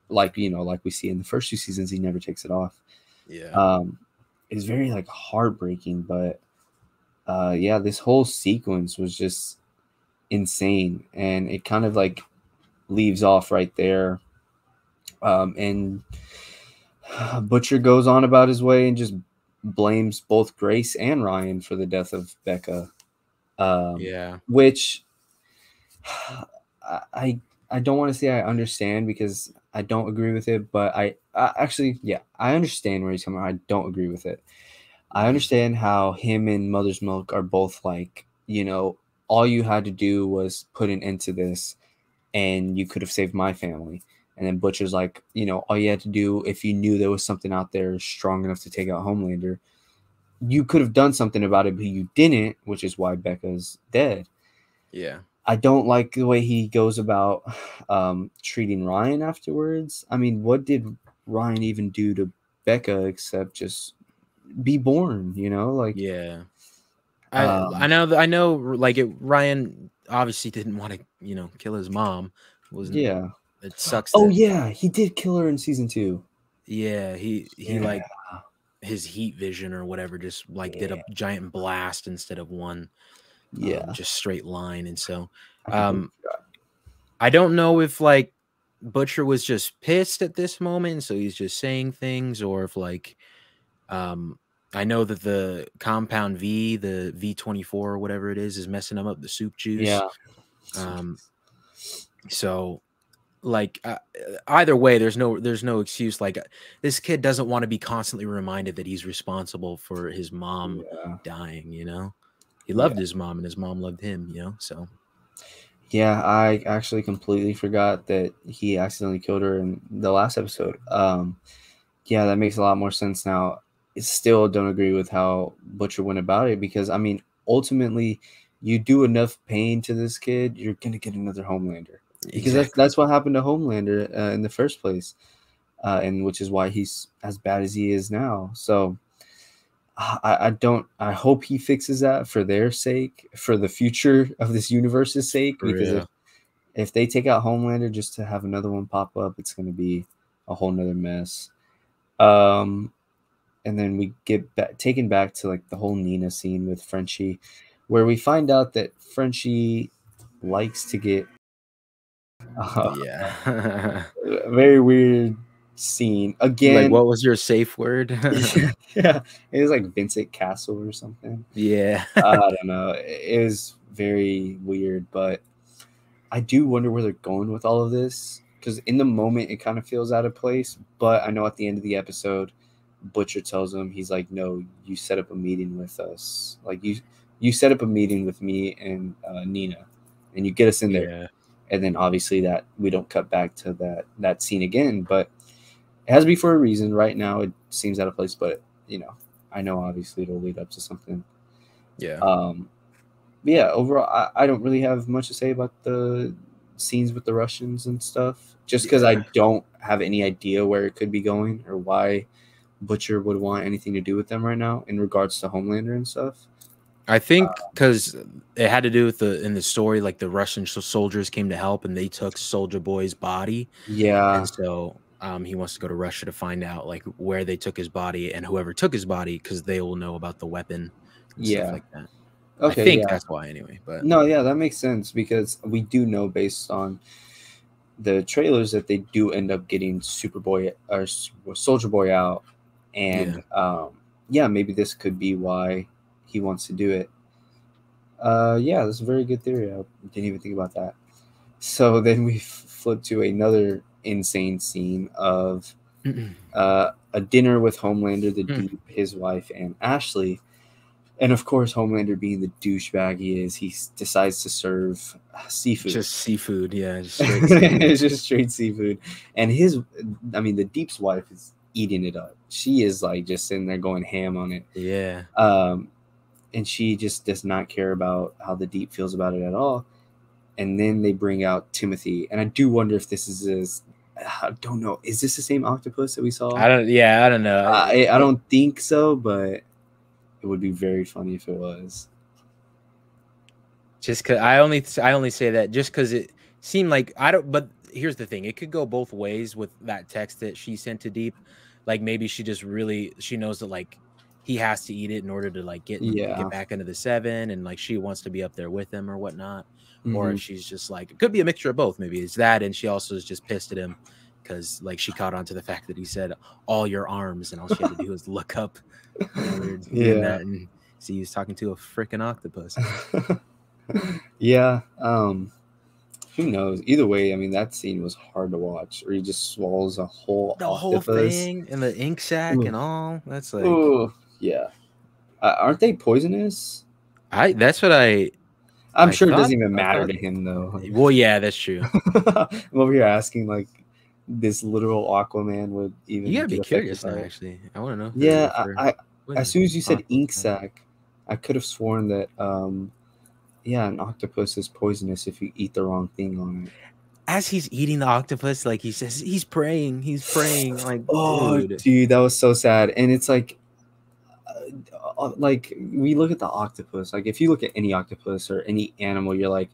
like we see in the first 2 seasons, he never takes it off. It's very like heartbreaking, but this whole sequence was just insane. And it kind of like leaves off right there. And Butcher goes on about his way and just blames both Grace and Ryan for the death of Becca. Which I don't want to say I understand, because I don't agree with it, but I actually understand where he's coming from. I don't agree with it. I understand how him and Mother's Milk are both like, all you had to do was put an end to this and you could have saved my family. And then Butcher's like, all you had to do, if you knew there was something out there strong enough to take out Homelander, you could have done something about it, but you didn't, which is why Becca's dead. I don't like the way he goes about treating Ryan afterwards. I mean, what did Ryan even do to Becca except just be born, Like, I know like Ryan obviously didn't want to, kill his mom. It sucks. He did kill her in season 2. He like his heat vision or whatever just like did a giant blast instead of one just straight line. And so I don't know if like Butcher was just pissed at this moment, so he's just saying things, or if like I know that the compound V, the V24 or whatever it is messing them up, the soup juice. Yeah. So like either way, there's no excuse. Like this kid doesn't want to be constantly reminded that he's responsible for his mom dying, you know? He loved his mom and his mom loved him, you know? So yeah, I actually completely forgot that he accidentally killed her in the last episode. Yeah, that makes a lot more sense now. I still don't agree with how Butcher went about it because, I mean, ultimately, you do enough pain to this kid, you're going to get another Homelander. Because that's what happened to Homelander in the first place, and which is why he's as bad as he is now. So I hope he fixes that for their sake, for the future of this universe's sake, because if they take out Homelander just to have another one pop up, it's going to be a whole nother mess. And then we get taken back to like the whole Nina scene with Frenchie, where we find out that Frenchie likes to get very weird scene again. Like, what was your safe word? Yeah, it was like Vincent Castle or something. Yeah. I don't know. It was very weird, but I do wonder where they're going with all of this, because in the moment it kind of feels out of place, but I know at the end of the episode Butcher tells him, he's like, no, you set up a meeting with us, like you set up a meeting with me and Nina, and you get us in there. And then obviously that we don't cut back to that scene again, but it has to be for a reason. Right now it seems out of place, but you know, I know obviously it'll lead up to something. Yeah, overall I don't really have much to say about the scenes with the Russians and stuff, just because I don't have any idea where it could be going or why Butcher would want anything to do with them right now in regards to Homelander and stuff. I think because it had to do with in the story, like the Russian soldiers came to help and they took Soldier Boy's body. Yeah. And so he wants to go to Russia to find out like where they took his body and whoever took his body, because they will know about the weapon and stuff like that. Okay, I think that's why anyway. But no, yeah, that makes sense, because we do know based on the trailers that they do end up getting Superboy or Soldier Boy out. And maybe this could be why he wants to do it. Yeah, that's a very good theory. I didn't even think about that. So then we flip to another insane scene of a dinner with Homelander, the Deep, his wife, and Ashley. And of course, Homelander, being the douchebag he is, he decides to serve seafood. Just seafood, yeah. It's just straight seafood. And the Deep's wife is eating it up. She is like just sitting there going ham on it. Yeah. And she just does not care about how the Deep feels about it at all. And then they bring out Timothy, and I do wonder if this is I don't know. Is this the same octopus that we saw? I don't know. I don't think so, but it would be very funny if it was. Just because I only say that just because it seemed like but here's the thing: it could go both ways with that text that she sent to Deep. Like maybe she knows that like he has to eat it in order to like get back into the 7, and like she wants to be up there with him or whatnot. Or if she's just like, it could be a mixture of both. Maybe it's that, and she also is just pissed at him because like she caught on to the fact that he said all your arms, and all she had to do was look up and see he was talking to a freaking octopus. Yeah. Who knows? Either way, I mean, that scene was hard to watch, or he just swallows the whole thing and the ink sac and all. That's like, yeah. Aren't they poisonous? That's what I'm sure it doesn't even matter to him, though. Well, yeah, that's true. I'm over here asking, like, this literal Aquaman would even. You gotta be curious now, actually. I want to know. Yeah, as soon as you said ink sac, I could have sworn that, an octopus is poisonous if you eat the wrong thing on it. As he's eating the octopus, like he says, he's praying. Like, dude, that was so sad. And it's like we look at the octopus, like if you look at any octopus or any animal, you're like,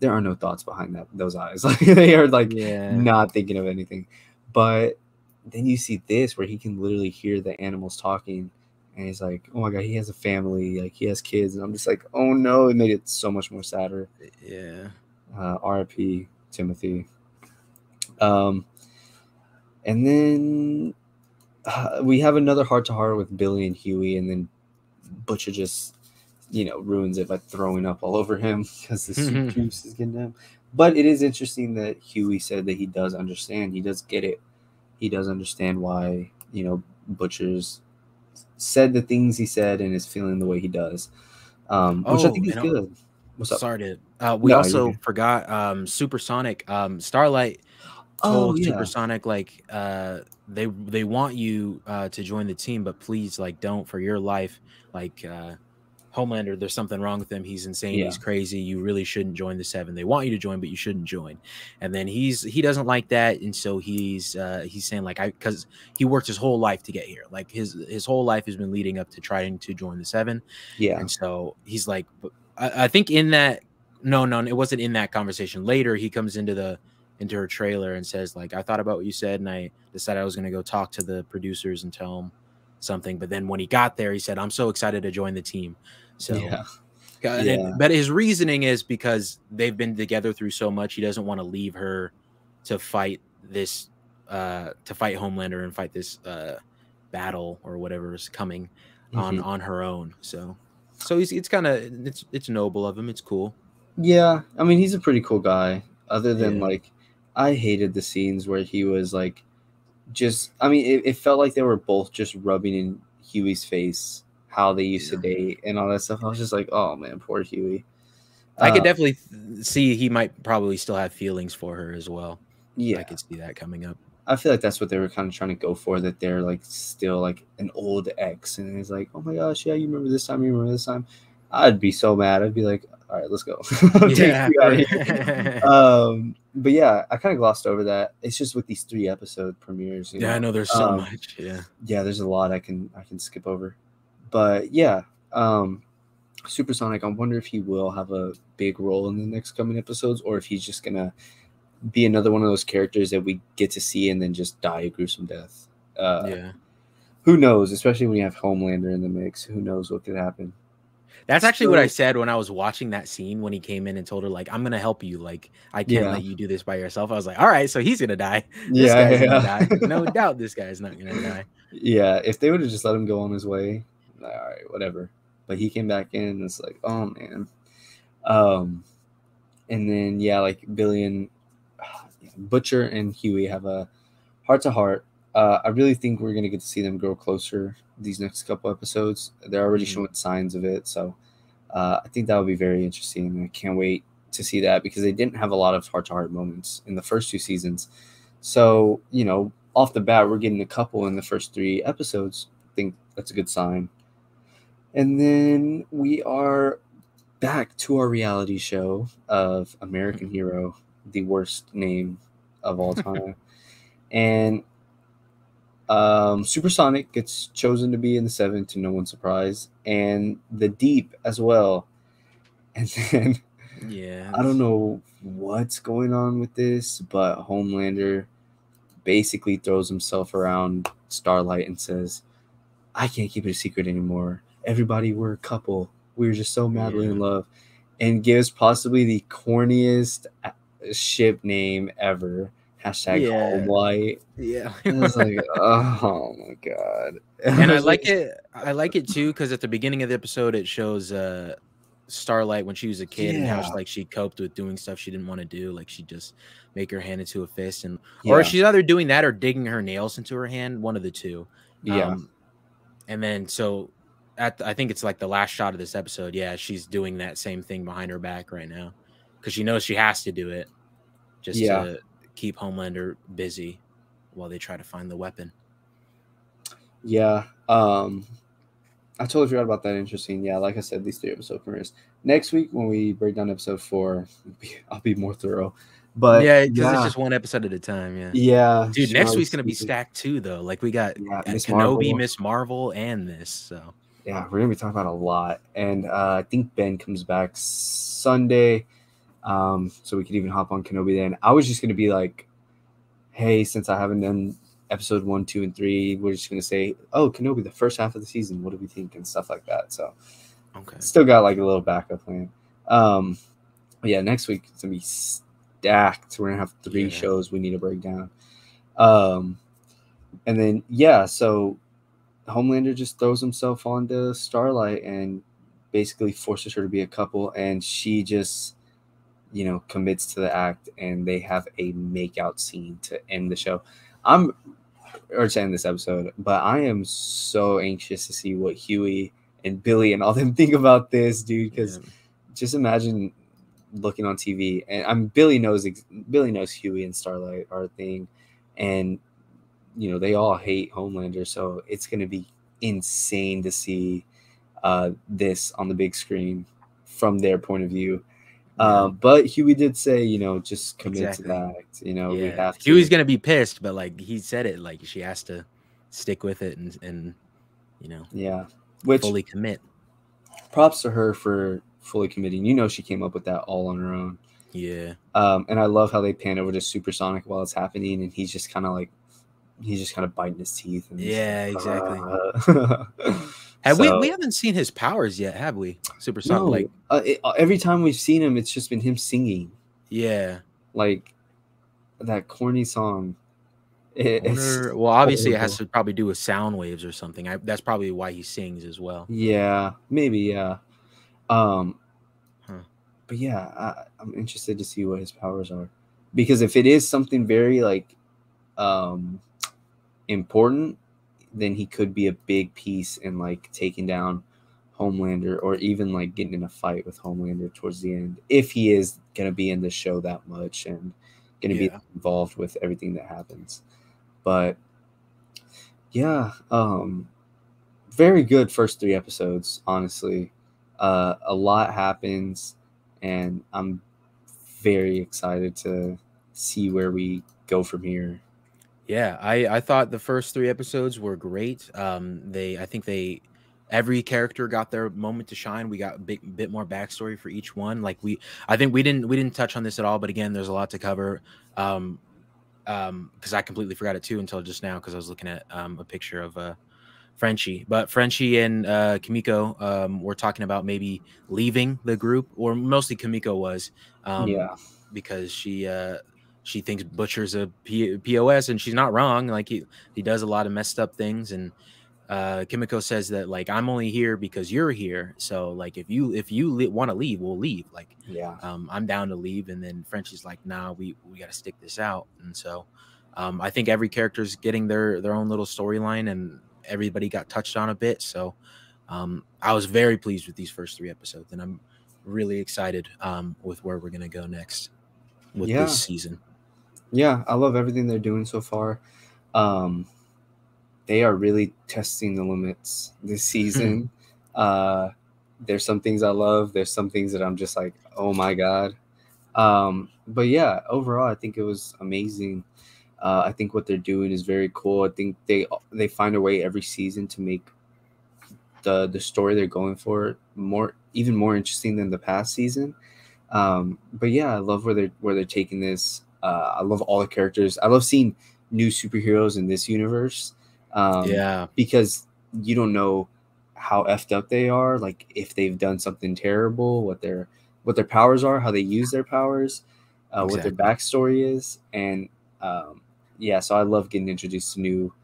there are no thoughts behind those eyes. Like they are like not thinking of anything. But then you see this where he can literally hear the animals talking, and he's like, oh my god, he has a family, like he has kids, and I'm just like, oh no, it made it so much more sadder. RIP Timothy. And then we have another heart-to-heart with Billy and Huey, and then Butcher just, ruins it by throwing up all over him because the soup juice is getting him. But it is interesting that Huey said that he does understand. He does get it. He does understand why, Butcher's said the things he said and is feeling the way he does, which I think is good. What's up? Sorry to. We also forgot Supersonic. Starlight told Supersonic like they want you to join the team, but please like don't for your life. Like Homelander, there's something wrong with him. He's insane. He's crazy. You really shouldn't join the 7. They want you to join, but you shouldn't join. And then he doesn't like that, and so he's saying like because he worked his whole life to get here. Like his whole life has been leading up to trying to join the 7. Yeah. And so he's like, I think in that no, it wasn't in that conversation. Later, he comes into her trailer and says like, I thought about what you said, and I decided I was going to go talk to the producers and tell them something. But then when he got there, he said, I'm so excited to join the team. So but his reasoning is because they've been together through so much, he doesn't want to leave her to fight this to fight Homelander and fight this battle or whatever is coming on her own. So it's kind of it's noble of him. It's cool. Yeah, I mean, he's a pretty cool guy. Other than like, I hated the scenes where he was like, it felt like they were both just rubbing in Huey's face how they used to date and all that stuff. I was just like, oh man, poor Huey. I could definitely see he might probably still have feelings for her as well. Yeah, I could see that coming up. I feel like that's what they were kind of trying to go for, that they're like still like an old ex, and it's like, oh my gosh, yeah, you remember this time, I'd be so mad. I'd be like, all right, let's go. But yeah, I kind of glossed over that. It's just with these 3 episode premieres. I know there's so much. Yeah, there's a lot I can skip over. But yeah, Supersonic, I wonder if he will have a big role in the next coming episodes, or if he's just gonna be another one of those characters that we get to see and then just die a gruesome death. Who knows? Especially when you have Homelander in the mix, who knows what could happen. That's actually what I said when I was watching that scene when he came in and told her like, I'm gonna help you, like I can't let you do this by yourself. I was like, all right, so he's gonna die. This guy's gonna die. No doubt this guy's not gonna die. Yeah, if they would have just let him go on his way, all right, whatever. But he came back in and it's like, oh man. And then like Billy and Butcher and Huey have a heart-to-heart. I really think we're gonna get to see them grow closer these next couple episodes. They're already showing signs of it, so I think that would be very interesting. I can't wait to see that because they didn't have a lot of heart-to-heart moments in the first 2 seasons. So off the bat, we're getting a couple in the first 3 episodes. I think that's a good sign. And then we are back to our reality show of American Hero, the worst name of all time. And Supersonic gets chosen to be in the 7 to no one's surprise, and the Deep as well. And then I don't know what's going on with this, but Homelander basically throws himself around Starlight and says, I can't keep it a secret anymore. Everybody, we're a couple. We were just so madly in love. And gives possibly the corniest ship name ever. # White. Yeah. I was like, oh my god. And I like it. I like it too because at the beginning of the episode, it shows Starlight when she was a kid and how she coped with doing stuff she didn't want to do. Like she'd just make her hand into a fist, or she's either doing that or digging her nails into her hand. One of the two. And then I think it's like the last shot of this episode. Yeah, she's doing that same thing behind her back right now because she knows she has to do it just to keep Homelander busy while they try to find the weapon. Yeah. I totally forgot about that. Interesting. Yeah, like I said, these 3 episode premieres. Next week when we break down episode 4, I'll be more thorough. But because it's just one episode at a time. Yeah. Dude, next week's gonna be stacked too, though. Like we got Kenobi, Miss Marvel, and this. So yeah, we're gonna be talking about a lot. And I think Ben comes back Sunday. So we could even hop on Kenobi then. I was just gonna be like, hey, since I haven't done episode 1, 2, and 3, we're just gonna say, oh, Kenobi, the first half of the season, what do we think, and stuff like that. So still got like a little backup plan. But yeah, next week it's gonna be stacked. We're gonna have 3 shows we need to break down. And then yeah, so Homelander just throws himself onto Starlight and basically forces her to be a couple, and she just, you know, commits to the act, and they have a makeout scene to end the show. Or to end this episode, but I am so anxious to see what Huey and Billy and all them think about this, dude, because just imagine looking on TV, and Billy knows Huey and Starlight are a thing, and you know they all hate Homelander, so it's gonna be insane to see this on the big screen from their point of view. But Huey did say, you know, just commit to that. You know, we have to. Huey's gonna be pissed, but like he said it, like she has to stick with it and you know, fully commit. Props to her for fully committing. You know, she came up with that all on her own. Yeah. And I love how they pan over to Supersonic while it's happening, and he's just kind of biting his teeth. And exactly. We haven't seen his powers yet, have we? Supersonic. No. Every time we've seen him, it's just been him singing. Yeah. Like that corny song. Well, obviously, it has to probably do with sound waves or something. That's probably why he sings as well. Yeah, maybe. Yeah. But yeah, I'm interested to see what his powers are, because if it is something very like important, then he could be a big piece in like taking down Homelander, or even like getting in a fight with Homelander towards the end, if he is going to be in the show that much and going to be involved with everything that happens. But yeah, very good first 3 episodes, honestly. A lot happens, and I'm very excited to see where we go from here. Yeah, I thought the first 3 episodes were great. Every character got their moment to shine. We got a bit more backstory for each one. Like I think we didn't touch on this at all, but again, there's a lot to cover. Because I completely forgot it too until just now, because I was looking at a picture of Frenchie. But Frenchie and Kimiko were talking about maybe leaving the group, or mostly Kimiko was, because she thinks Butcher's a POS, and she's not wrong. Like he does a lot of messed up things, and Kimiko says that like, I'm only here because you're here. So like if you want to leave, we'll leave. Like I'm down to leave. And then Frenchie's like, nah, we got to stick this out. And so I think every character's getting their own little storyline, and everybody got touched on a bit. So I was very pleased with these first 3 episodes, and I'm really excited with where we're gonna go next with this season. Yeah, I love everything they're doing so far. They are really testing the limits this season. There's some things I love. There's some things that I'm just like, oh my God. But yeah, overall, I think it was amazing. I think what they're doing is very cool. I think they find a way every season to make the story they're going for even more interesting than the past season. But yeah, I love where they're taking this. I love all the characters. I love seeing new superheroes in this universe. Because you don't know how effed up they are, like if they've done something terrible, what their powers are, how they use their powers, what their backstory is. And so I love getting introduced to new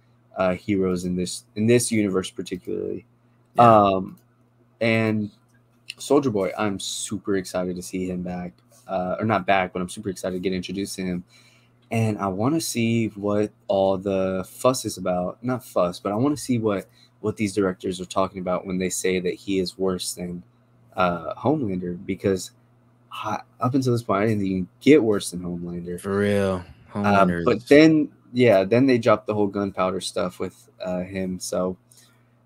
heroes in this universe particularly. And Soldier Boy, I'm super excited to see him back, or not back, but I'm super excited to get introduced to him. And I want to see what all the fuss is about. Not fuss, but I want to see what these directors are talking about when they say that he is worse than Homelander. Because up until this point, I didn't even get worse than Homelander. For real. Homelander. But then they dropped the whole gunpowder stuff with him. So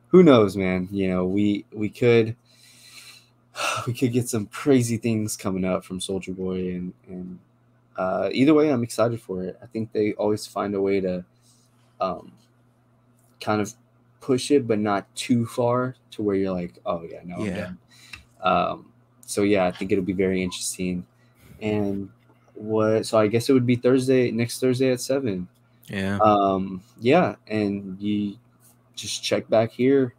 who knows, man? You know, we could get some crazy things coming up from Soldier Boy, and either way, I'm excited for it. I think they always find a way to kind of push it, but not too far to where you're like, oh yeah, no, I'm done. So yeah, I think it'll be very interesting. And so I guess it would be next Thursday at 7. Yeah. And you just check back here.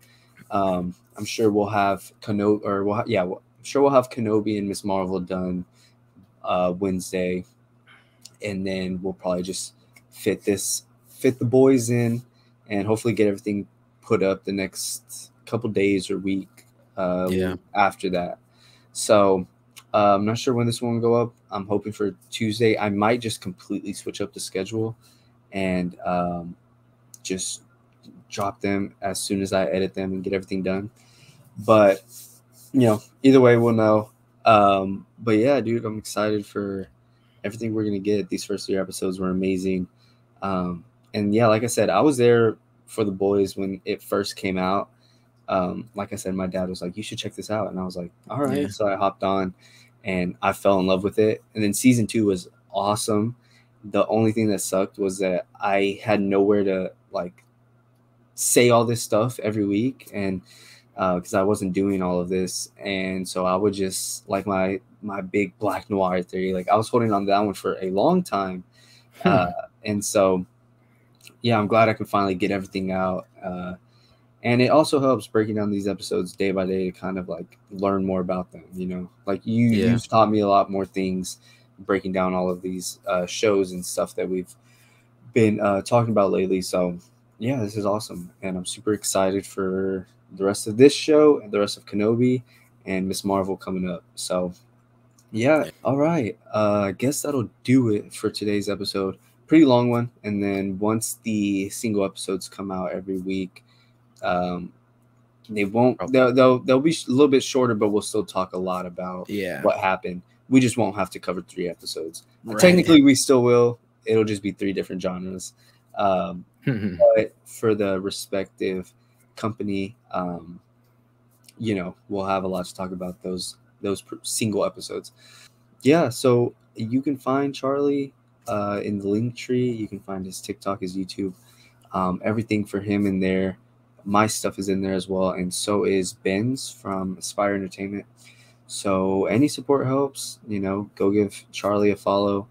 I'm sure we'll have Kenobi, I'm sure we'll have Kenobi and Miss Marvel done Wednesday. And then we'll probably just fit the boys in and hopefully get everything put up the next couple days or week after that. So I'm not sure when this one will go up. I'm hoping for Tuesday. I might just completely switch up the schedule and just drop them as soon as I edit them and get everything done. But, either way, we'll know. But yeah, dude, I'm excited for everything we're going to get. These first 3 episodes were amazing. And yeah, like I said, I was there for The Boys when it first came out. Like I said, my dad was like, you should check this out. And I was like, all right. Yeah. So I hopped on and I fell in love with it. And then season 2 was awesome. The only thing that sucked was that I had nowhere to say all this stuff every week. And because I wasn't doing all of this. And so I would just my big black noir theory, I was holding on to that one for a long time. And so, yeah, I'm glad I could finally get everything out. And it also helps breaking down these episodes day by day to kind of learn more about them, you've taught me a lot more things breaking down all of these shows and stuff that we've been talking about lately. So yeah, this is awesome. And I'm super excited for the rest of this show and the rest of Kenobi and Miss Marvel coming up. So yeah. All right. I guess that'll do it for today's episode. Pretty long one. And then once the single episodes come out every week, they'll be a little bit shorter, but we'll still talk a lot about what happened. We just won't have to cover 3 episodes. Right. Technically, we still will. It'll just be 3 different genres. But for the respective company, we'll have a lot to talk about those single episodes. Yeah, so you can find Charlie in the link tree. You can find his TikTok, his YouTube, everything for him in there. My stuff is in there as well, and so is Ben's from Aspire Entertainment. So any support helps. Go give Charlie a follow.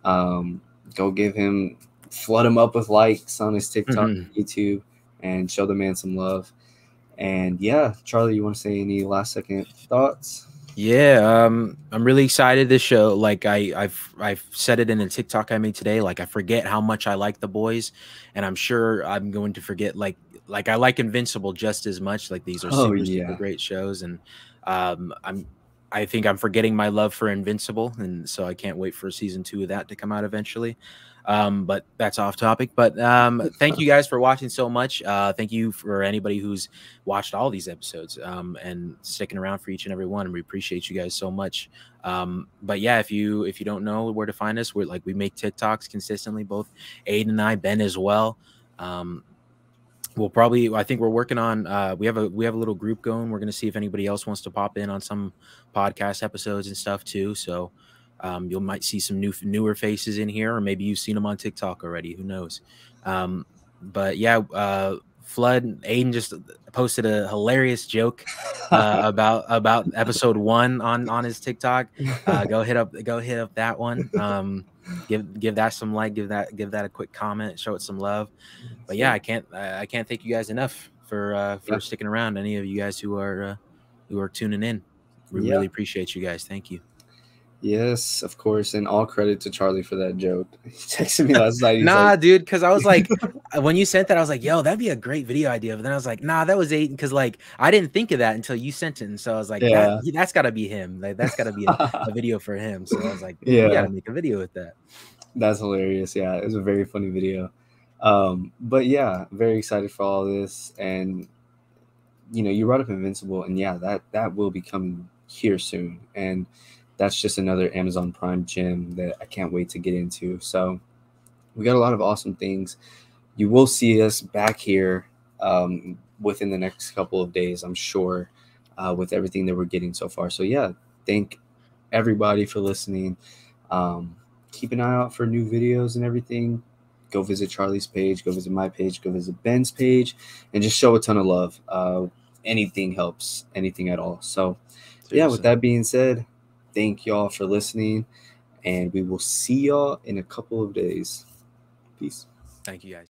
Go give him, flood him up with likes on his TikTok, YouTube, and show the man some love. And yeah, Charlie, you want to say any last second thoughts? Yeah, I'm really excited this show. I've said it in a TikTok I made today. I forget how much I like The Boys, and I'm sure I'm going to forget I like Invincible just as much. These are super great shows, and I think I'm forgetting my love for Invincible, and so I can't wait for season 2 of that to come out eventually. But that's off topic. But thank you guys for watching so much. Thank you for anybody who's watched all these episodes and sticking around for each and every one. And we appreciate you guys so much. But yeah, if you don't know where to find us, we make TikToks consistently, both Aiden and I, Ben as well. I think we're working on we have a little group going. We're going to see if anybody else wants to pop in on some podcast episodes and stuff too. So you might see some newer faces in here, or maybe you've seen them on TikTok already. Who knows? But yeah, Flood, Aiden just posted a hilarious joke about episode 1 on his TikTok. Go hit up that one. Give that some give that a quick comment, show it some love. But yeah, I can't thank you guys enough for sticking around. Any of you guys who are tuning in, we really appreciate you guys. Thank you. Yes, of course, and all credit to Charlie for that joke. He texted me last night. Dude, because I was like, when you sent that, I was like, yo, that'd be a great video idea. But then I was like, nah, that was Aiden, because I didn't think of that until you sent it, and so I was like, that's got to be him. That's got to be a video for him. So I was like, we got to make a video with that. That's hilarious. Yeah, it was a very funny video. But yeah, very excited for all this, and you brought up Invincible, and that will be coming here soon, and that's just another Amazon Prime gem that I can't wait to get into. So we got a lot of awesome things. You will see us back here within the next couple of days, I'm sure, with everything that we're getting so far. So yeah, thank everybody for listening. Keep an eye out for new videos and everything. Go visit Charlie's page, go visit my page, go visit Ben's page, and just show a ton of love. Anything helps, anything at all. So yeah, with that being said, thank y'all for listening, and we will see y'all in a couple of days. Peace. Thank you, guys.